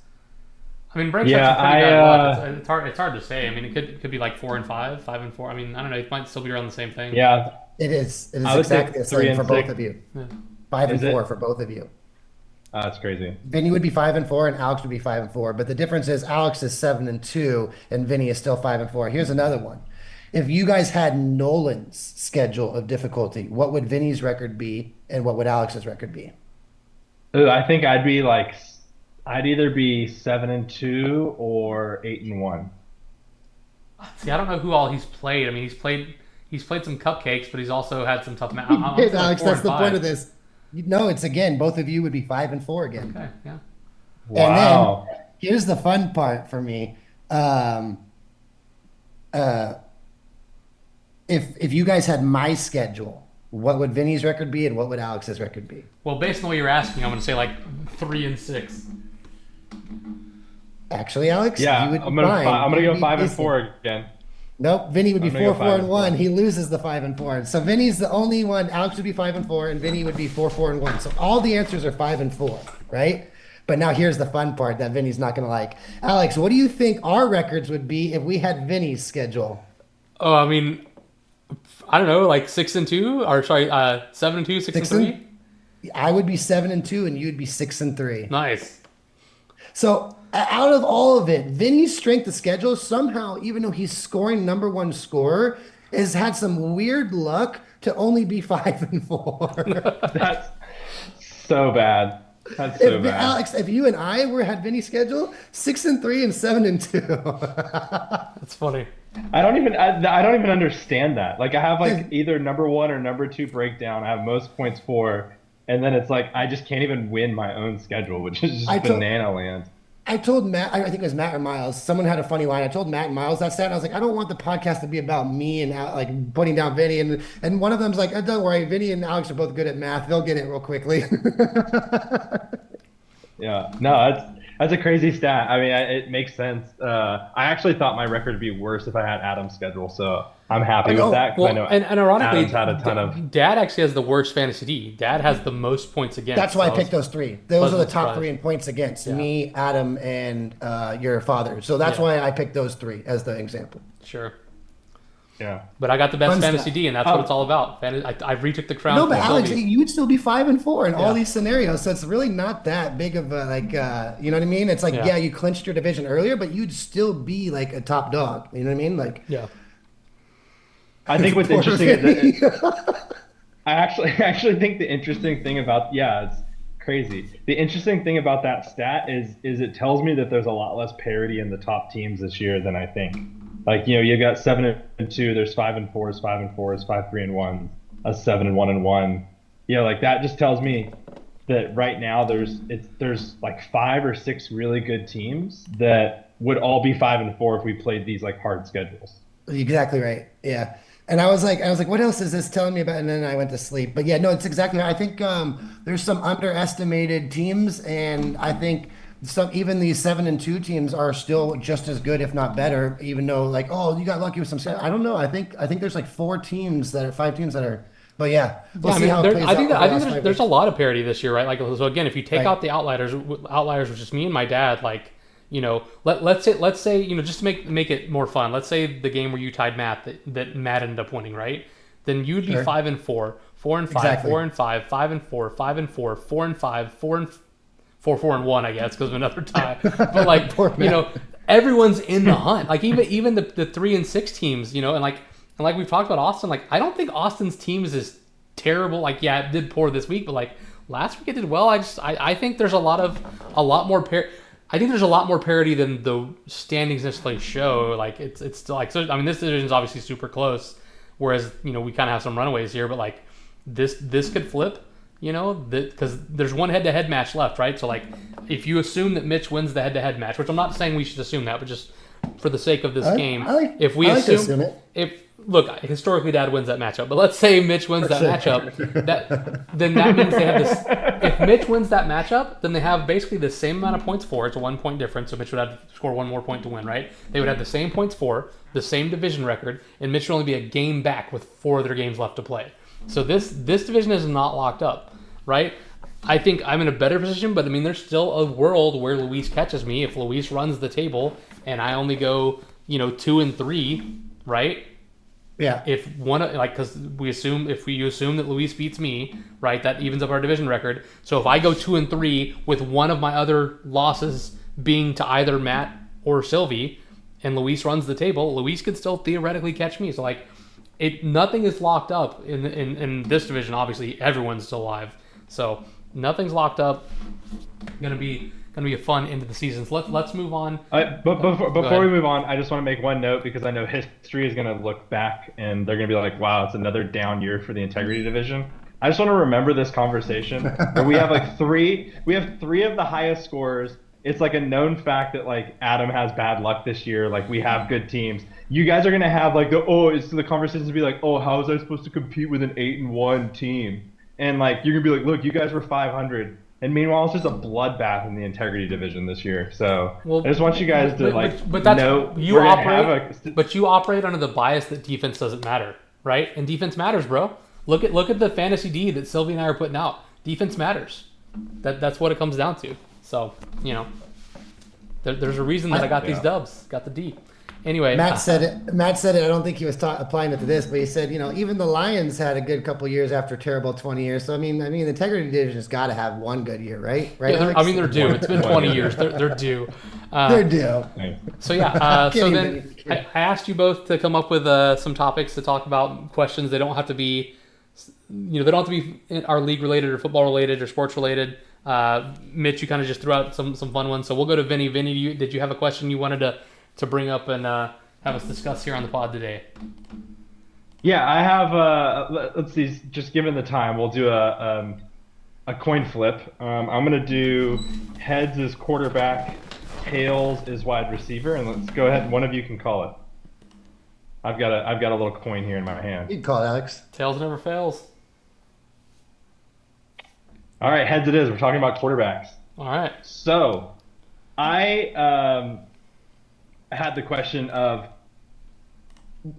I mean, breaks up some pretty bad luck. It's hard to say. I mean, it could be like 4-5, 5-4. I mean, I don't know. It might still be around the same thing. Yeah. It is I would say exactly the 3 same for and both 6. of you. Yeah. 5-4 for both of you. That's crazy. Vinny would be 5-4 and Alex would be 5-4. But the difference is Alex is 7-2 and Vinny is still 5-4. Here's another one. If you guys had Nolan's schedule of difficulty, what would Vinny's record be and what would Alex's record be? Ooh, I think I'd either be 7-2 or 8-1. See, I don't know who all he's played. I mean, he's played some cupcakes, but he's also had some tough matches. Alex, that's the point of this. No, it's again, both of you would be 5-4 again. Okay, yeah. Wow. And then here's the fun part for me. If you guys had my schedule, what would Vinny's record be and what would Alex's record be? Well, based on what you're asking, I'm going to say like 3-6. Actually, Alex, Yeah, you would I'm gonna go 5-4 decent. again. Nope, Vinny would be I'm gonna go 4-4-1. 5-4. He loses the 5-4. So Vinny's the only one. Alex would be 5-4, and Vinny would be 4-4-1. So all the answers are 5-4, right? But now here's the fun part that Vinny's not going to like. Alex, what do you think our records would be if we had Vinny's schedule? Oh, I mean, I don't know, like 6-2, or sorry, 7-2, 6-3. I would be 7-2, and you'd be 6-3. Nice. So out of all of it, Vinny's strength of schedule somehow, even though he's scoring number one scorer, has had some weird luck to only be 5-4. That's so bad. That's so bad. Alex, if you and I were had Vinny's schedule, 6-3 and 7-2. That's funny. I don't even understand that. Like I have like either number one or number two breakdown. I have most points for, and then it's like I just can't even win my own schedule, which is just banana land. I told Matt, I think it was Matt or Miles. Someone had a funny line. I told Matt and Miles that stat. And I was like, I don't want the podcast to be about me and like putting down Vinny. And one of them's like, oh, don't worry, Vinny and Alex are both good at math. They'll get it real quickly. Yeah, no, that's a crazy stat. I mean, it makes sense. I actually thought my record would be worse if I had Adam's schedule, so I'm happy with that. Well, I know and ironically, Adam's had a ton of. Dad actually has the worst fantasy D. Dad has the most points against. That's why I picked those three. Those are the top surprised. three in points against me, Adam, and your father. So that's why I picked those three as the example. Sure. Yeah. But I got the best Fun fantasy stuff. D, and that's what it's all about. I retook the crown. No, but from Alex, Sylvie. you would still be 5-4 in all these scenarios. So it's really not that big of a you know what I mean? It's like, yeah, you clinched your division earlier, but you'd still be like a top dog. You know what I mean? Like, yeah. I think what's interesting is that I actually think the interesting thing about it's crazy. The interesting thing about that stat is it tells me that there's a lot less parity in the top teams this year than I think. Like, you know, you've got 7-2, there's 5-4, 5-4, 5-3-1, a 7-1-1. You know, like that just tells me that right now there's like 5 or 6 really good teams that would all be 5-4 if we played these like hard schedules. exactly right. Yeah. And I was like, what else is this telling me about? And then I went to sleep. But yeah, no, it's exactly right. I think there's some underestimated teams, and I think even these 7-2 teams are still just as good, if not better. Even though, like, oh, you got lucky with some. I don't know. I think there's like 5 teams that are. But yeah, we'll see how it plays I think out. there's a lot of parity this year, right? Like, so again, if you take out the outliers, which is me and my dad, like, you know, let's say, you know, just to make it more fun, let's say the game where you tied Matt that Matt ended up winning, right? Then you'd be 5-4, 4-5, Exactly. 4-5, 5-4, 5-4, 4-5, 4-1, I guess, because of another tie. But like, you know, everyone's in the hunt. Like even the 3-6 teams, you know, and like we've talked about Austin. Like, I don't think Austin's teams is terrible. Like, yeah, it did poor this week, but like last week it did well. I think there's a lot more I think there's a lot more parity than the standings necessarily show. Like it's still like, so I mean, this division is obviously super close, whereas, you know, we kind of have some runaways here, but like this could flip, you know, because there's one head-to-head match left, right? So like, if you assume that Mitch wins the head-to-head match, which I'm not saying we should assume that, but just for the sake of this game, if we assume it. Look, historically, Dad wins that matchup, but let's say Mitch wins that matchup. Then that means they have this. If Mitch wins that matchup, then they have basically the same amount of points for. It's a 1 point difference, so Mitch would have to score 1 more point to win, right? They would have the same points for, the same division record, and Mitch would only be a game back with 4 other games left to play. So this division is not locked up, right? I think I'm in a better position, but I mean, there's still a world where Luis catches me. If Luis runs the table and I only go, you know, 2-3, right? Yeah. If one, like, because you assume that Luis beats me, right, that evens up our division record. So if I go 2-3 with one of my other losses being to either Matt or Sylvie, and Luis runs the table, Luis could still theoretically catch me. So like, nothing is locked up in this division. Obviously, everyone's still alive, so nothing's locked up. Gonna be a fun end of the season. So let's move on. But before we move on, I just want to make one note, because I know history is going to look back and they're going to be like, wow, it's another down year for the integrity division. I just want to remember this conversation where we have like three of the highest scorers. It's like a known fact that like Adam has bad luck this year. Like, we have good teams. You guys are going to have like the conversations to be like, oh, how was I supposed to compete with an 8-1 team? And like, you're going to be like, look, you guys were 500. And meanwhile, it's just a bloodbath in the integrity division this year. So I just want you guys to know you operate. But you operate under the bias that defense doesn't matter, right? And defense matters, bro. Look at the fantasy D that Sylvie and I are putting out. Defense matters. That's what it comes down to. So, you know, there's a reason that I got these dubs. Got the D. Anyway, Matt said it. I don't think he was applying it to this, but he said, you know, even the Lions had a good couple years after a terrible 20 years. So I mean, the integrity division has got to have one good year, right? Yeah, they're due. It's been 20 years. They're due. They're due. Thanks. So yeah, so Kidding, then Vinny. I asked you both to come up with some topics to talk about, questions. They don't have to be, they don't have to be our league related or football related or sports related. Mitch, you kind of just threw out some fun ones. So we'll go to Vinny. Vinny, did you have a question you wanted to bring up and have us discuss here on the pod today? Yeah, I have. Let's see. Just given the time, we'll do a coin flip. I'm gonna do heads is quarterback, tails is wide receiver, and let's go ahead. One of you can call it. I've got a little coin here in my hand. You can call it, Alex. Tails never fails. All right, heads it is. We're talking about quarterbacks. All right. So, I had the question of,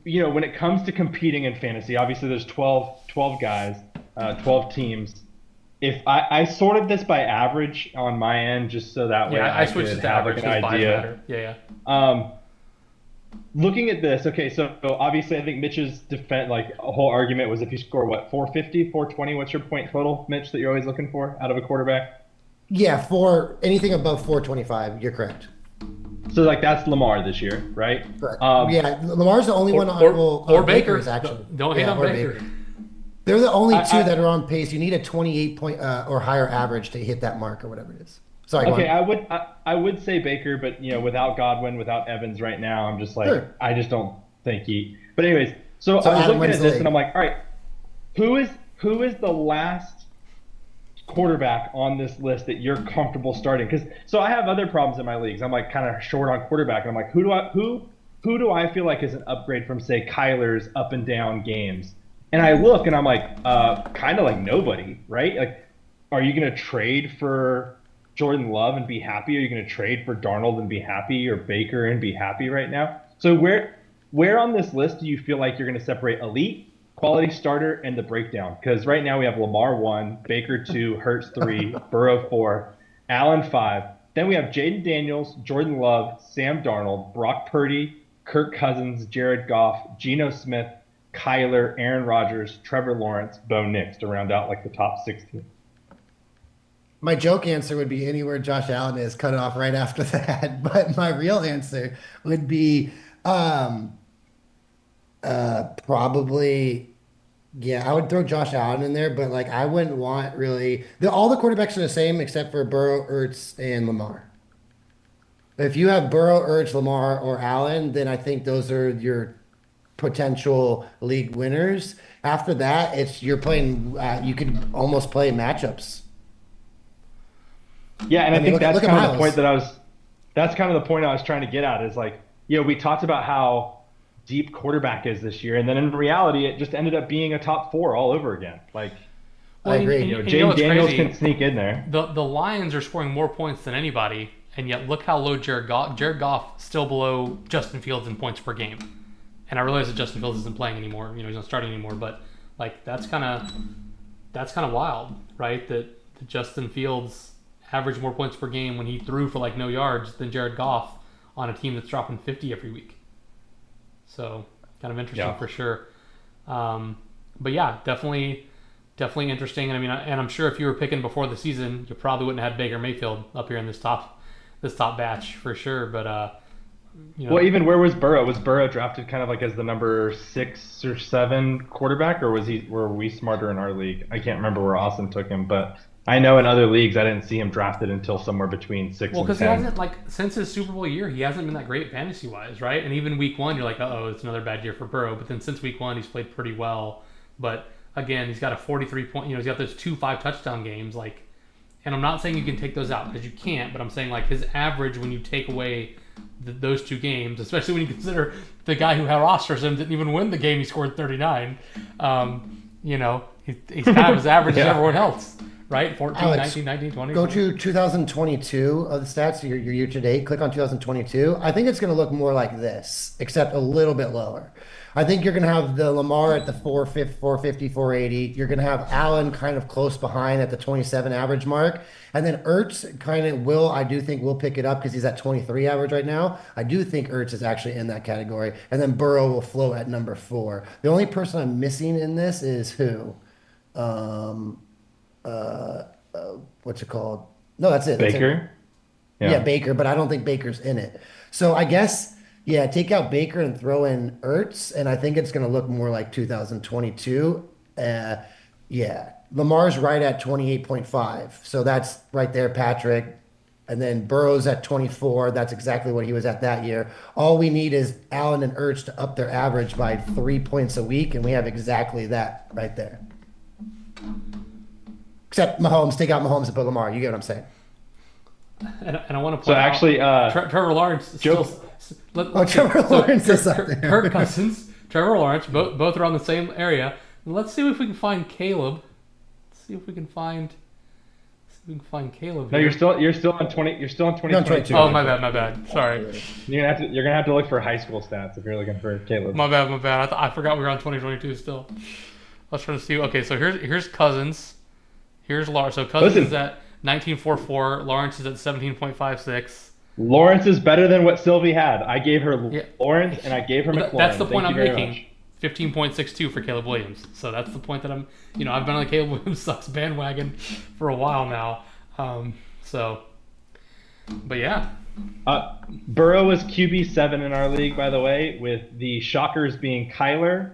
when it comes to competing in fantasy, obviously there's 12 guys, 12 teams. If I sorted this by average on my end, just so that way Yeah, I switched could it to have average. like an Five idea. matter. Yeah. Looking at this, okay, so obviously I think Mitch's defense, like a whole argument was if you score what, 450, 420, what's your point total, Mitch, that you're always looking for out of a quarterback? Yeah, for anything above 425, you're correct. So like that's Lamar this year, right? Correct. Um, Yeah, Lamar's the only one on Or Baker Baker. is actually. Don't hate Yeah, on or Baker. They're the only I- two I- that are on pace. You need a 28 point or higher average to hit that mark or whatever it is. Sorry, go Okay, on. I would say Baker, but without Godwin, without Evans right now, I'm just like Sure. I just don't think he. But anyways, so So I was Adam looking wins at the this league. and I'm like, all right, who is the last quarterback on this list that you're comfortable starting? Because so I have other problems in my leagues. I'm like kind of short on quarterback, and I'm like, who do I feel like is an upgrade from say Kyler's up and down games? And I look and I'm like, kind of like nobody, right? Like, are you gonna trade for Jordan Love and be happy? Are you gonna trade for Darnold and be happy, or Baker and be happy right now? So where on this list do you feel like you're gonna separate elite, quality starter, and the breakdown? Because right now we have Lamar 1, Baker 2, Hurts 3, Burrow 4, Allen 5. Then we have Jaden Daniels, Jordan Love, Sam Darnold, Brock Purdy, Kirk Cousins, Jared Goff, Geno Smith, Kyler, Aaron Rodgers, Trevor Lawrence, Bo Nix to round out like the top 16. My joke answer would be anywhere Josh Allen is, cut it off right after that. But my real answer would be probably, yeah, I would throw Josh Allen in there, but like I wouldn't want really all the quarterbacks are the same except for Burrow, Ertz, and Lamar. If you have Burrow, Ertz, Lamar, or Allen, then I think those are your potential league winners. After that, it's you're playing. You could almost play matchups. Yeah, and I mean, think look at that's kind of Miles. the point that that's kind of the point I was trying to get at is like, we talked about how deep quarterback is this year, and then in reality, it just ended up being a top 4 all over again. Like, I agree. Jaden what's Daniels crazy? can sneak in there. The Lions are scoring more points than anybody, and yet look how low Jared Goff still below Justin Fields in points per game. And I realize that Justin Fields isn't playing anymore. He's not starting anymore. But like that's kind of wild, right? That Justin Fields averaged more points per game when he threw for like no yards than Jared Goff on a team that's dropping 50 every week. So kind of interesting for sure. But yeah, definitely interesting. And I mean, and I'm sure if you were picking before the season, you probably wouldn't have had Baker Mayfield up here in this top batch for sure. But Well, even where was Burrow? Was Burrow drafted kind of like as the number 6 or 7 quarterback, or were we smarter in our league? I can't remember where Austin took him, but I know in other leagues I didn't see him drafted until somewhere between 6 well, and because he 10. hasn't since his Super Bowl year, he hasn't been that great fantasy wise, right? And even week 1, you're like, oh, it's another bad year for Burrow. But then since week 1, he's played pretty well. But again, he's got a 43 point. He's got those 2 5-touchdown games, like. And I'm not saying you can take those out because you can't, but I'm saying like his average when you take away those 2 games, especially when you consider the guy who rosters him didn't even win the game, he scored 39. He's kind of as average as everyone else, right? 14, Alex, 19, 19, 20. Go to 2022 of the stats, your year to date. Click on 2022. I think it's going to look more like this, except a little bit lower. I think you're going to have the Lamar at the 450, 480. You're going to have Allen kind of close behind at the 27 average mark. And then Ertz kind of I do think will pick it up because he's at 23 average right now. I do think Ertz is actually in that category. And then Burrow will float at number 4. The only person I'm missing in this is who? What's it called? No, that's it. That's it. Baker? Yeah, Baker, but I don't think Baker's in it. So I guess, yeah, take out Baker and throw in Ertz, and I think it's going to look more like 2022. Uh, yeah, Lamar's right at 28.5. So that's right there, Patrick. And then Burrow's at 24. That's exactly what he was at that year. All we need is Allen and Ertz to up their average by 3 points a week, and we have exactly that right there. Except Mahomes, take out Mahomes and put Lamar. You get what I'm saying? And I want to point So out, actually, Trevor Lawrence still. Trevor Lawrence is up there. Kirk Cousins, Trevor Lawrence, both are on the same area. Let's see if we can find Caleb. Let's see if we can find Caleb. no, here. you're still on 20. You're still on 22. 2022. Oh, my bad. Sorry. You're gonna have to look for high school stats if you're looking for Caleb. My bad. I forgot we were on 2022 still. I was trying to see. Okay, so here's Cousins. Here's Lawrence. So Cousins is at 19.44. Lawrence is at 17.56. Lawrence is better than what Sylvie had. I gave her Lawrence and I gave her McLaurin. That's the point I'm very making. 15.62 for Caleb Williams. So that's the point that I've been on the Caleb Williams sucks bandwagon for a while now. But yeah. Burrow was QB7 in our league, by the way, with the shockers being Kyler,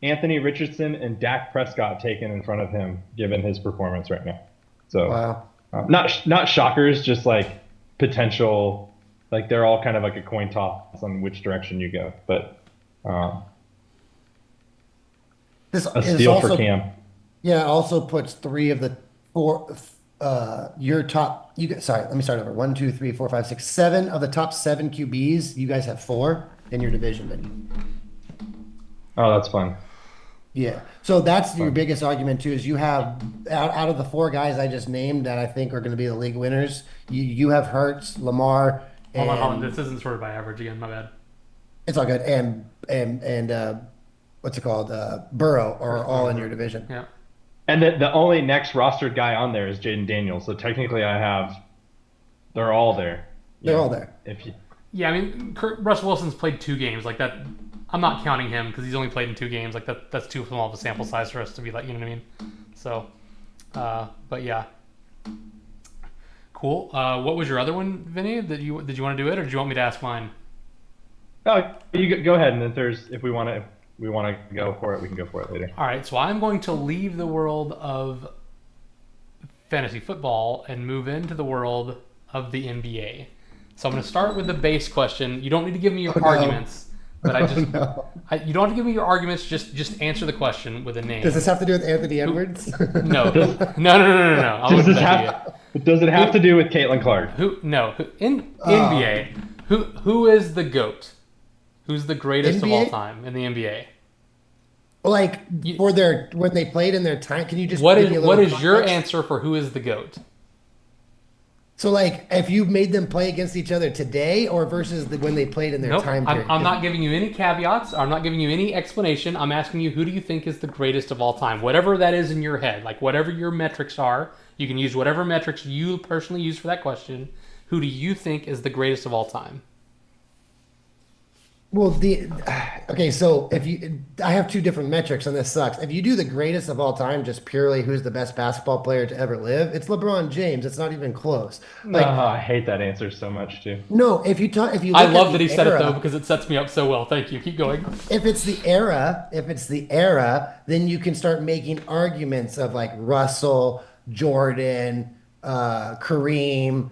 Anthony Richardson, and Dak Prescott taken in front of him, given his performance right now. So, Wow. not shockers, just like potential, like they're all kind of like a coin toss on which direction you go. But This a is steal also, for Cam. Yeah, it also puts 3 of the 4. Your top. Sorry, let me start over. 1, 2, 3, 4, 5, 6, 7 of the top 7 QBs. You guys have 4 in your division, Vinny. Oh, that's fun. Yeah. So that's your biggest argument too. Is you have out of the 4 guys I just named that I think are going to be the league winners. You have Hurts, Lamar. And, Hold on. This isn't sorted by average again. My bad. It's all good. And what's it called? Burrow are all in your division. Yeah. And the only next rostered guy on there is Jaden Daniels. So technically, they're all there. They're all there. If you, Yeah, I mean, Russell Wilson's played 2 games. Like that, I'm not counting him because he's only played in 2 games. Like that's too small of a sample size for us to be like, you know what I mean? So, but yeah, cool. What was your other one, Vinny? Did you want to do it, or did you want me to ask mine? oh, you go ahead, and if we want to go for it, we can go for it later. All right, so I'm going to leave the world of fantasy football and move into the world of the NBA. So I'm going to start with the base question. You don't need to give me your arguments, but you don't have to give me your arguments. Just answer the question with a name. Does this have to do with Anthony Edwards? No. I'll look at Does it have to do with Caitlin Clark? In NBA, who is the GOAT? Who's the greatest of all NBA? time in the NBA? Like when they played in their time. Can you just What give me a little is your context? answer for who is the GOAT? So like if you made them play against each other today or versus when they played in their Nope. time period? I'm not giving you any caveats. I'm not giving you any explanation. I'm asking you, who do you think is the greatest of all time? Whatever that is in your head, like whatever your metrics are, you can use whatever metrics you personally use for that question. Who do you think is the greatest of all time? Well, okay, so I have 2 different metrics, and this sucks. If you do the greatest of all time, just purely who's the best basketball player to ever live, it's LeBron James. It's not even close. Like, I hate that answer so much too. no, if you look I love at that the he said it era- though because it sets me up so well. Thank you. Keep going. If it's the era, then you can start making arguments of like Russell, Jordan, Kareem,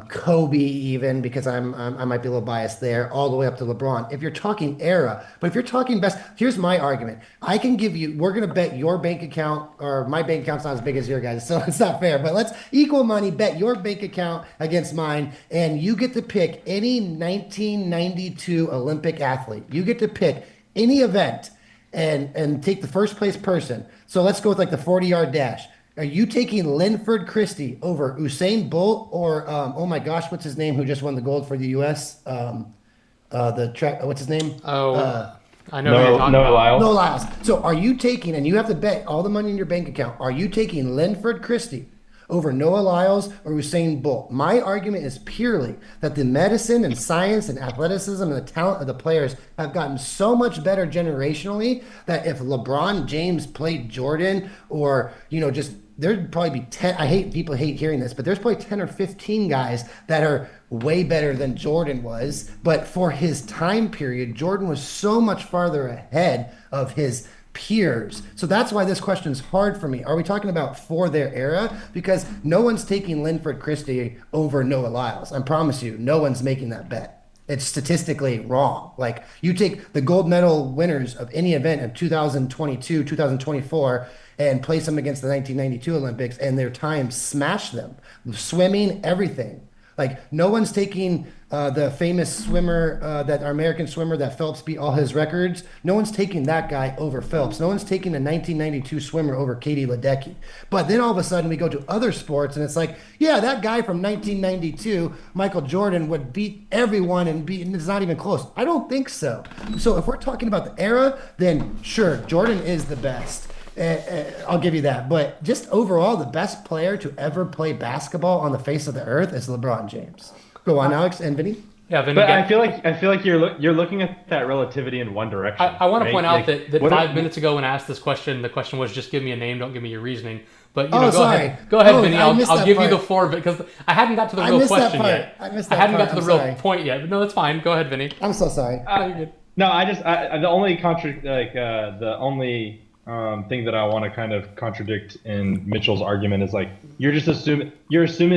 Kobe, even because I might be a little biased there, all the way up to LeBron. If you're talking era, but if you're talking best, here's my argument. I can give you. We're gonna bet your bank account, or my bank account's not as big as your guys, so it's not fair. But let's equal money bet your bank account against mine, and you get to pick any 1992 Olympic athlete. You get to pick any event and take the first place person. So let's go with like the 40-yard dash. Are you taking Linford Christie over Usain Bolt or oh my gosh, what's his name? Who just won the gold for the U.S. The track. What's his name? I know who you're talking about. Lyles. No Lyles. So are you taking? And you have to bet all the money in your bank account. Are you taking Linford Christie over Noah Lyles or Usain Bolt. My argument is purely that the medicine and science and athleticism and the talent of the players have gotten so much better generationally that if LeBron James played Jordan or, just there'd probably be 10. People hate hearing this, but there's probably 10 or 15 guys that are way better than Jordan was. But for his time period, Jordan was so much farther ahead of his peers. So that's why this question is hard for me. Are we talking about for their era? Because no one's taking Linford Christie over Noah Lyles. I promise you, no one's making that bet. It's statistically wrong. Like, you take the gold medal winners of any event in 2022, 2024, and place them against the 1992 Olympics, and their time smashed them. Swimming, everything. Like, no one's taking the famous swimmer, that American swimmer that Phelps beat all his records. No one's taking that guy over Phelps. No one's taking a 1992 swimmer over Katie Ledecky. But then all of a sudden we go to other sports, and it's like, yeah, that guy from 1992, Michael Jordan, would beat everyone and it's not even close. I don't think so. So if we're talking about the era, then sure, Jordan is the best. I'll give you that. But just overall, the best player to ever play basketball on the face of the earth is LeBron James. Go on, Alex and Vinny. Yeah, Vinny. But I feel like you're looking at that relativity in one direction. I want to point out Like, that 5 minutes ago when I asked this question, the question was just give me a name, don't give me your reasoning. But Oh, go sorry. ahead. Go ahead, Oh, Vinny. I missed I'll that give you the part. floor because I hadn't got to the I real missed that question part. yet. I missed I that hadn't part. got to the I'm real sorry. point yet. But no, that's fine. Go ahead, Vinny. I'm so sorry. No, you're good. No, the only thing that I want to kind of contradict in Mitchell's argument is like you're assuming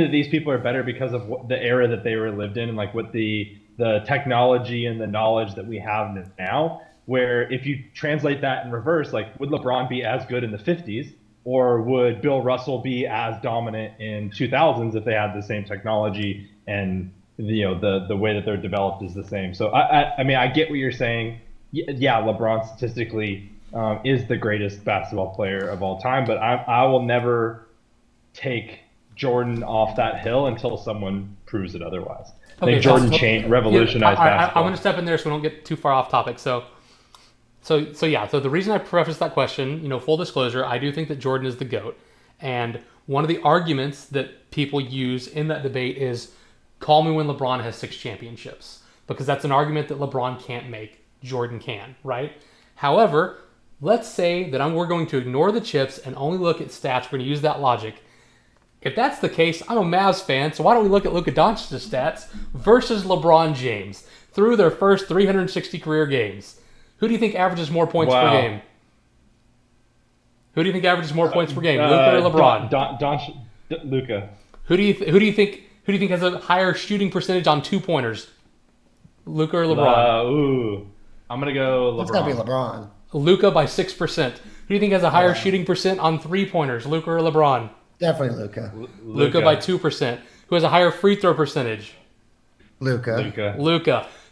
that these people are better because of the era that they were lived in and like what the technology and the knowledge that we have now. Where if you translate that in reverse, like would LeBron be as good in the 50s, or would Bill Russell be as dominant in 2000s if they had the same technology and the way that they're developed is the same? So I mean I get what you're saying. Yeah, LeBron statistically is the greatest basketball player of all time, but I will never take Jordan off that hill until someone proves it otherwise. I think Jordan revolutionized basketball. I'm going to step in there so we don't get too far off topic. So the reason I prefaced that question, full disclosure, I do think that Jordan is the GOAT. And one of the arguments that people use in that debate is call me when LeBron has 6 championships, because that's an argument that LeBron can't make. Jordan can, right? However, let's say that we're going to ignore the chips and only look at stats. We're going to use that logic. If that's the case, I'm a Mavs fan, so why don't we look at Luka Doncic's stats versus LeBron James through their first 360 career games? Who do you think averages more points per game? Who do you think averages more points per game, Luka or LeBron? Luka. Who do you think has a higher shooting percentage on 2-pointers? Luka or LeBron? I'm gonna go LeBron. It's gotta be LeBron. Luka by 6%. Who do you think has a higher shooting percent on 3-pointers, Luka or LeBron? Definitely Luka. Luka by 2%. Who has a higher free throw percentage? Luka.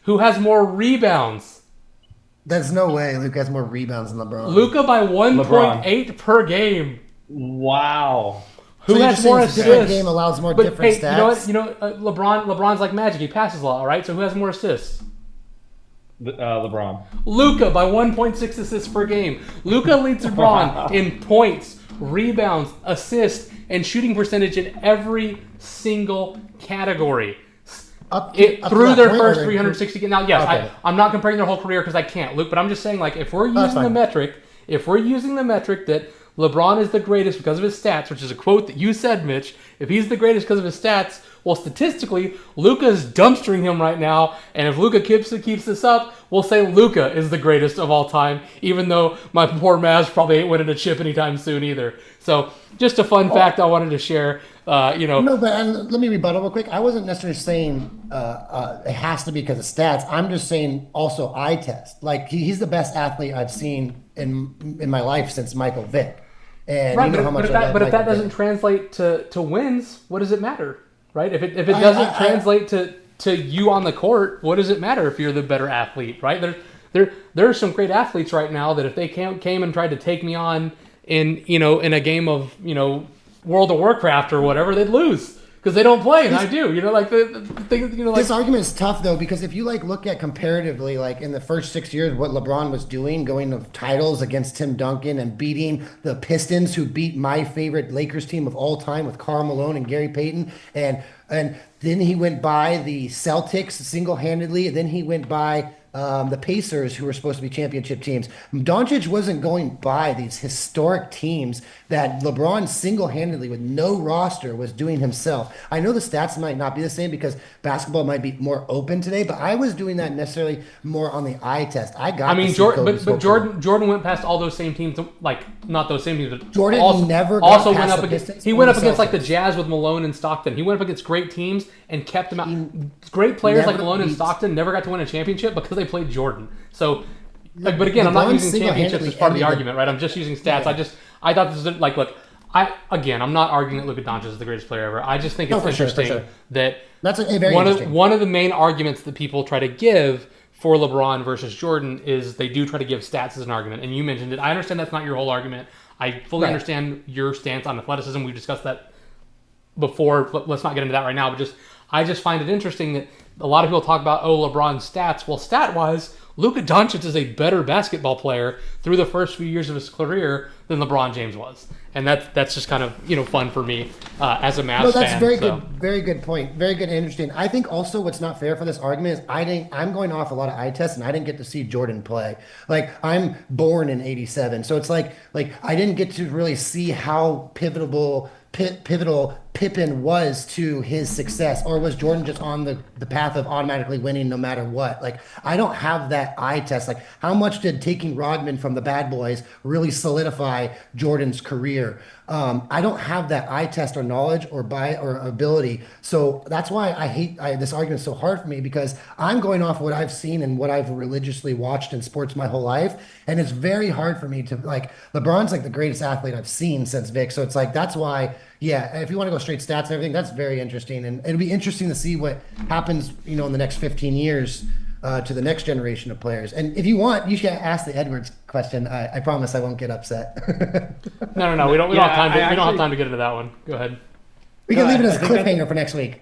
Who has more rebounds? There's no way Luka has more rebounds than LeBron. Luka by 1.8 per game. Wow. Who So has you're more saying different assists? game allows more But different hey, stats? LeBron's like Magic. He passes a lot, right? So who has more assists? LeBron. Luka by 1.6 assists per game. Luka leads LeBron in points, rebounds, assists, and shooting percentage in every single category. Through their first 360 games. Now, yes, Okay. I'm not comparing their whole career because I can't, Luke. But I'm just saying, like, if we're using the metric that LeBron is the greatest because of his stats, which is a quote that you said, Mitch. If he's the greatest because of his stats, well, statistically, Luka's dumpstering him right now. And if Luka keeps this up, we'll say Luka is the greatest of all time, even though my poor Mavs probably ain't winning a chip anytime soon either. So, just a fun fact I wanted to share. No, but let me rebuttal real quick. I wasn't necessarily saying it has to be because of stats. I'm just saying also eye test. Like he's the best athlete I've seen in my life since Michael Vick. And Right, you know how much I love but if Michael that doesn't Vick. translate to wins, what does it matter, right? If it doesn't translate to you on the court, what does it matter if you're the better athlete, right? There are some great athletes right now that if they came and tried to take me on in a game of World of Warcraft or whatever, they'd lose. because they don't play, and I do. You know, like the thing. You know, like This argument is tough though, because if you like look at comparatively, like in the first 6 years, what LeBron was doing, going to titles against Tim Duncan and beating the Pistons, who beat my favorite Lakers team of all time with Karl Malone and Gary Payton, and then he went by the Celtics single-handedly, and then he went by the Pacers, who were supposed to be championship teams. Doncic wasn't going by these historic teams that LeBron single-handedly, with no roster, was doing himself. I know the stats might not be the same because basketball might be more open today, but I was doing that necessarily more on the eye test. I mean, Jordan went past all those same teams, like not those same teams, but Jordan also, never got also past went up the against. Pistons He or went up the against like the Celtics. Jazz with Malone and Stockton. He went up against great teams and kept them out. Great players like never Malone and beat- Stockton never got to win a championship because they played Jordan. So, like, but again, I'm not LeBron using championships single-handedly as part of the ended argument, right? I'm just using stats. Yeah. I thought this is like, look, I'm not arguing that Luka Doncic is the greatest player ever. I just think it's for sure, for interesting sure. that That's a very one interesting. of the main arguments that people try to give for LeBron versus Jordan is they do try to give stats as an argument. And you mentioned it. I understand that's not your whole argument. I fully Right. understand your stance on athleticism. We've discussed that before. Let's not get into that right now. But I just find it interesting that a lot of people talk about, LeBron's stats. Well, stat-wise, Luka Doncic is a better basketball player through the first few years of his career than LeBron James was. And that's just kind of, fun for me as a Mavs fan. No, that's very So, good. Very good point. Very good and interesting. I think also what's not fair for this argument is I'm going off a lot of eye tests, and I didn't get to see Jordan play. Like, I'm born in '87, so it's like I didn't get to really see how pivotal Pippen was to his success, or was Jordan just on the path of automatically winning no matter what? Like, I don't have that eye test. Like, how much did taking Rodman from the Bad Boys really solidify Jordan's career? I don't have that eye test or knowledge or ability. So that's why I hate this argument so hard for me, because I'm going off what I've seen and what I've religiously watched in sports my whole life. And it's very hard for me to LeBron's like the greatest athlete I've seen since Vic. So it's like, that's why, yeah, if you want to go straight stats and everything, that's very interesting. And it'll be interesting to see what happens, in the next 15 years to the next generation of players. And if you want, you should ask the Edwards question. I promise I won't get upset. No. We don't have time. We don't have actually- time to get into that one. Go ahead. We can No, leave it I as a think that's- cliffhanger for next week.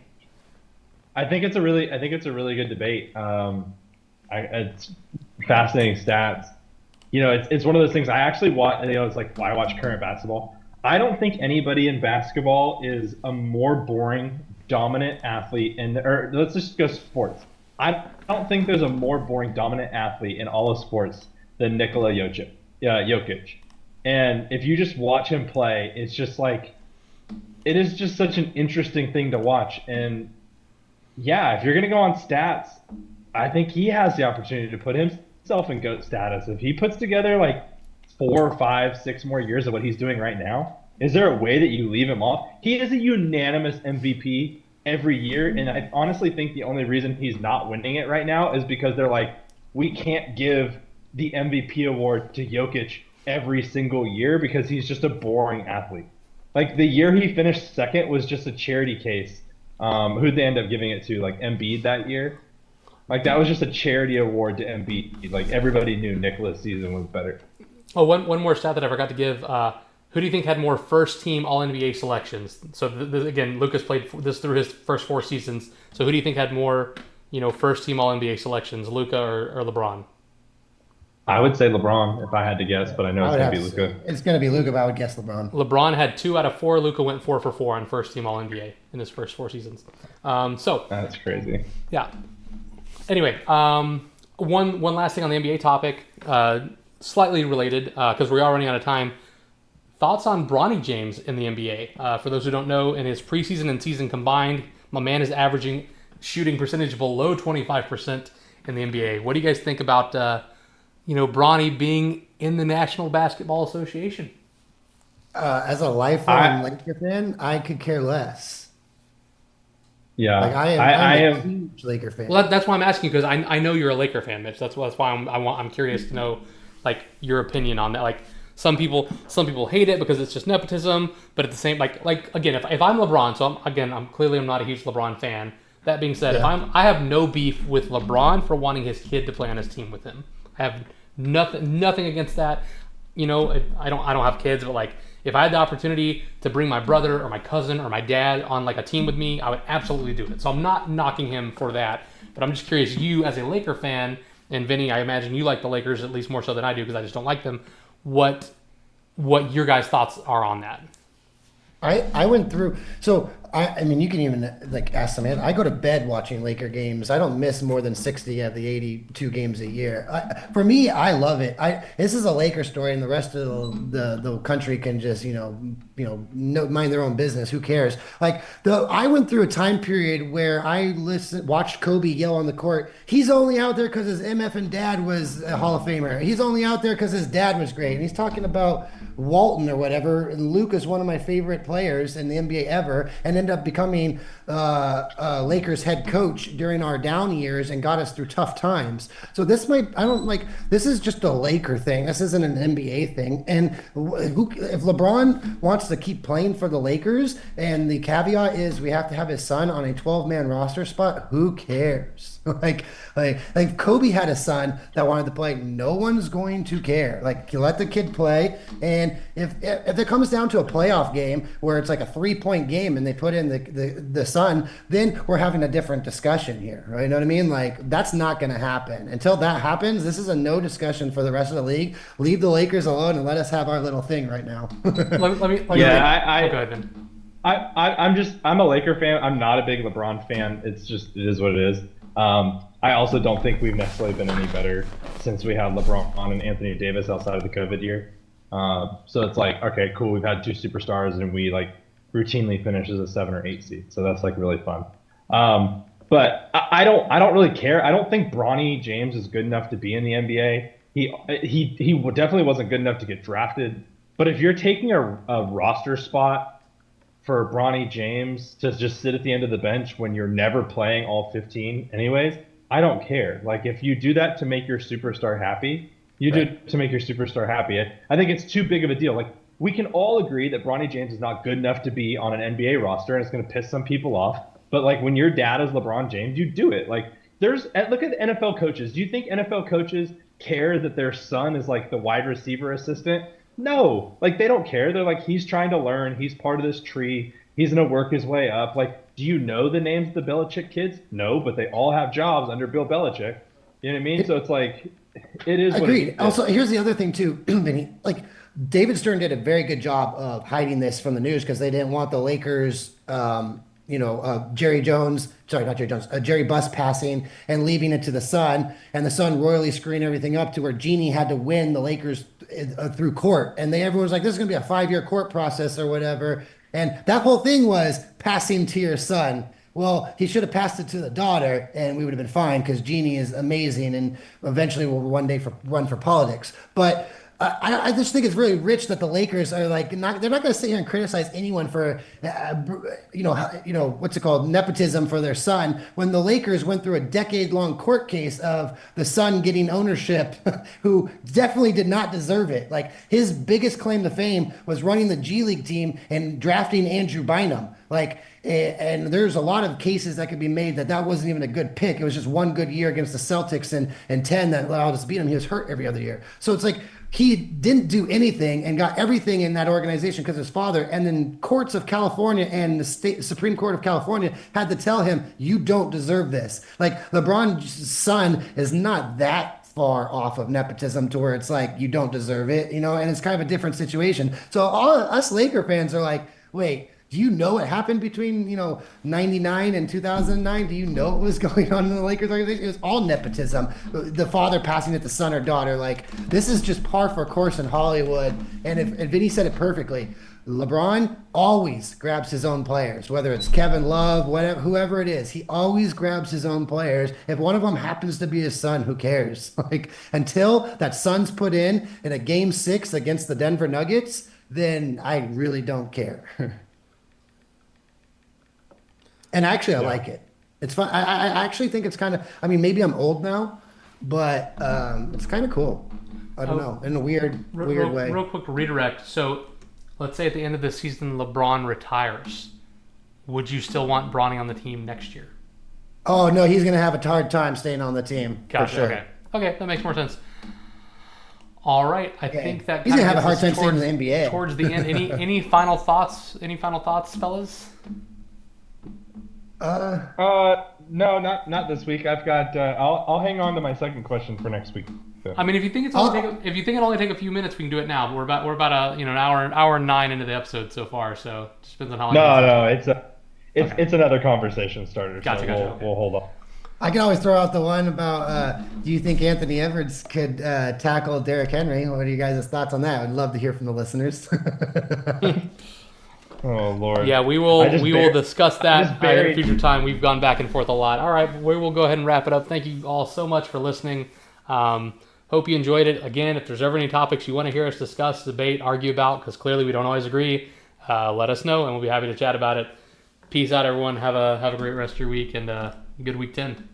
I think it's a really good debate. It's fascinating stats. It's one of those things I actually watch. It's like I watch current basketball. I don't think anybody in basketball is a more boring, dominant athlete. Or let's just go sports. I don't think there's a more boring, dominant athlete in all of sports than Nikola Jokic. And if you just watch him play, it's just like, it is just such an interesting thing to watch. And yeah, if you're going to go on stats, I think he has the opportunity to put himself in GOAT status. If he puts together like 4, 5, 6 more years of what he's doing right now, is there a way that you leave him off? He is a unanimous MVP every year, and I honestly think the only reason he's not winning it right now is because they're like, we can't give the MVP award to Jokic every single year because he's just a boring athlete. Like, the year he finished second was just a charity case. Who'd they end up giving it to? Like, Embiid that year? Like, that was just a charity award to Embiid. Like, everybody knew Nikola's season was better. Oh, one more stat that I forgot to give. Who do you think had more first-team All-NBA selections? So, again, Lucas played this through his first 4 seasons. So, who do you think had more, first-team All-NBA selections, Luka or LeBron? I would say LeBron if I had to guess, but I know it's going to be Luka. It's going to be Luka, but I would guess LeBron. LeBron had 2 out of 4. Luka went 4 for 4 on first-team All-NBA in his first 4 seasons. That's crazy. Yeah. Anyway, one last thing on the NBA topic, slightly related, because we are running out of time. Thoughts on Bronny James in the NBA? For those who don't know, in his preseason and season combined, my man is averaging shooting percentage below 25% in the NBA. What do you guys think about, Bronny being in the National Basketball Association? As a lifelong Laker fan, I could care less. Yeah, Like, I'm a huge Laker fan. Well, that's why I'm asking, because I know you're a Laker fan, Mitch. That's why I'm curious to know, like, your opinion on that. Like, some people hate it because it's just nepotism, but at the same, like again, if I'm LeBron, so I'm clearly not a huge LeBron fan. That being said, Yeah. I have no beef with LeBron for wanting his kid to play on his team with him. I have nothing against that. I don't have kids, but like, If I had the opportunity to bring my brother or my cousin or my dad on like a team with me, I would absolutely do it. So I'm not knocking him for that, but I'm just curious, you as a Laker fan, and Vinny, I imagine you like the Lakers at least more so than I do because I just don't like them. What your guys' thoughts are on that? I went through, so I mean, you can even like ask them. I go to bed watching Laker games. I don't miss more than 60 of the 82 games a year. For me, I love it. This is a Laker story, and the rest of the country can just mind their own business. Who cares? Like I went through a time period where I watched Kobe yell on the court. He's only out there because his MF and dad was a Hall of Famer. He's only out there because his dad was great. And he's talking about Walton or whatever. And Luke is one of my favorite players in the NBA ever, and ended up becoming Lakers head coach during our down years and got us through tough times. So this is just a Laker thing. This isn't an NBA thing. And if LeBron wants to keep playing for the Lakers, and the caveat is we have to have his son on a 12-man roster spot, who cares? Like Kobe had a son that wanted to play. No one's going to care. Like, you let the kid play, and if it comes down to a playoff game where it's like a 3-point game and they put in the son, then we're having a different discussion here. Right? You know what I mean? Like, that's not going to happen. Until that happens, this is a no discussion for the rest of the league. Leave the Lakers alone and let us have our little thing right now. let me go ahead then. I'm a Laker fan. I'm not a big LeBron fan. It is what it is. I also don't think we've necessarily been any better since we had LeBron and Anthony Davis outside of the COVID year. So it's like, okay, cool. We've had 2 superstars and we like routinely finish as a 7 or 8 seed. So that's like really fun. But I don't really care. I don't think Bronny James is good enough to be in the NBA. He definitely wasn't good enough to get drafted. But if you're taking a roster spot for Bronny James to just sit at the end of the bench when you're never playing all 15 anyways, I don't care. Like, if you do that to make your superstar happy, you do it to make your superstar happy. I think it's too big of a deal. Like, we can all agree that Bronny James is not good enough to be on an NBA roster and it's going to piss some people off. But like, when your dad is LeBron James, you do it. Like, look at the NFL coaches. Do you think NFL coaches care that their son is like the wide receiver assistant? No, like, they don't care. They're like, he's trying to learn. He's part of this tree. He's going to work his way up. Like, do you know the names of the Belichick kids? No, but they all have jobs under Bill Belichick. You know what I mean? So it's like, it is. Agreed. Also, here's the other thing too, Vinny. Like, David Stern did a very good job of hiding this from the news because they didn't want the Lakers, Jerry Buss passing and leaving it to the Sun, and the Sun royally screwing everything up to where Jeannie had to win the Lakers through court. And everyone was like, this is going to be a 5-year court process or whatever. And that whole thing was passing to your son. Well, he should have passed it to the daughter, and we would have been fine because Jeannie is amazing and eventually will one day run for politics. But I just think it's really rich that the Lakers are like they're not going to sit here and criticize anyone for what's it called, nepotism for their son, when the Lakers went through a decade-long court case of the son getting ownership who definitely did not deserve it. Like, his biggest claim to fame was running the G League team and drafting Andrew Bynum. Like, and there's a lot of cases that could be made that wasn't even a good pick. It was just one good year against the Celtics and 10 that allowed us to beat him. He was hurt every other year. So it's like, he didn't do anything and got everything in that organization because of his father. And then courts of California and the Supreme Court of California had to tell him, you don't deserve this. Like, LeBron's son is not that far off of nepotism to where it's like, you don't deserve it, and it's kind of a different situation. So all of us Laker fans are like, wait, do you know what happened between, 99 and 2009? Do you know what was going on in the Lakers organization? It was all nepotism. The father passing it to son or daughter. Like, this is just par for course in Hollywood. And Vinny said it perfectly. LeBron always grabs his own players, whether it's Kevin Love, whatever, whoever it is. He always grabs his own players. If one of them happens to be his son, who cares? Like, until that son's put in a game 6 against the Denver Nuggets, then I really don't care. And actually, I like it. It's fun. I actually think it's kind of, maybe I'm old now, but it's kind of cool. I don't know, in a weird way. Real quick redirect. So let's say at the end of the season, LeBron retires. Would you still want Bronny on the team next year? Oh, no, he's going to have a hard time staying on the team. Gotcha. For sure. Okay, that makes more sense. All right, I think that he's kind gonna of have a hard gets us time staying in the NBA. towards the end. Any final thoughts? Any final thoughts, fellas? No, not this week. I've got. I'll hang on to my second question for next week. So. I mean, if you think if you think it'll only take a few minutes, we can do it now. But we're about an hour and 9 into the episode so far. So it just depends on how long. No, it's another conversation starter. Gotcha. We'll hold on. I can always throw out the one about do you think Anthony Edwards could tackle Derrick Henry? What are you guys' thoughts on that? I'd love to hear from the listeners. Oh Lord. Yeah, we will discuss that at a future time. We've gone back and forth a lot. All right, we will go ahead and wrap it up. Thank you all so much for listening. Hope you enjoyed it. Again, if there's ever any topics you want to hear us discuss, debate, argue about, because clearly we don't always agree, let us know and we'll be happy to chat about it. Peace out, everyone. Have a great rest of your week and good week 10.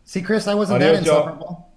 See, Chris, I wasn't that insufferable.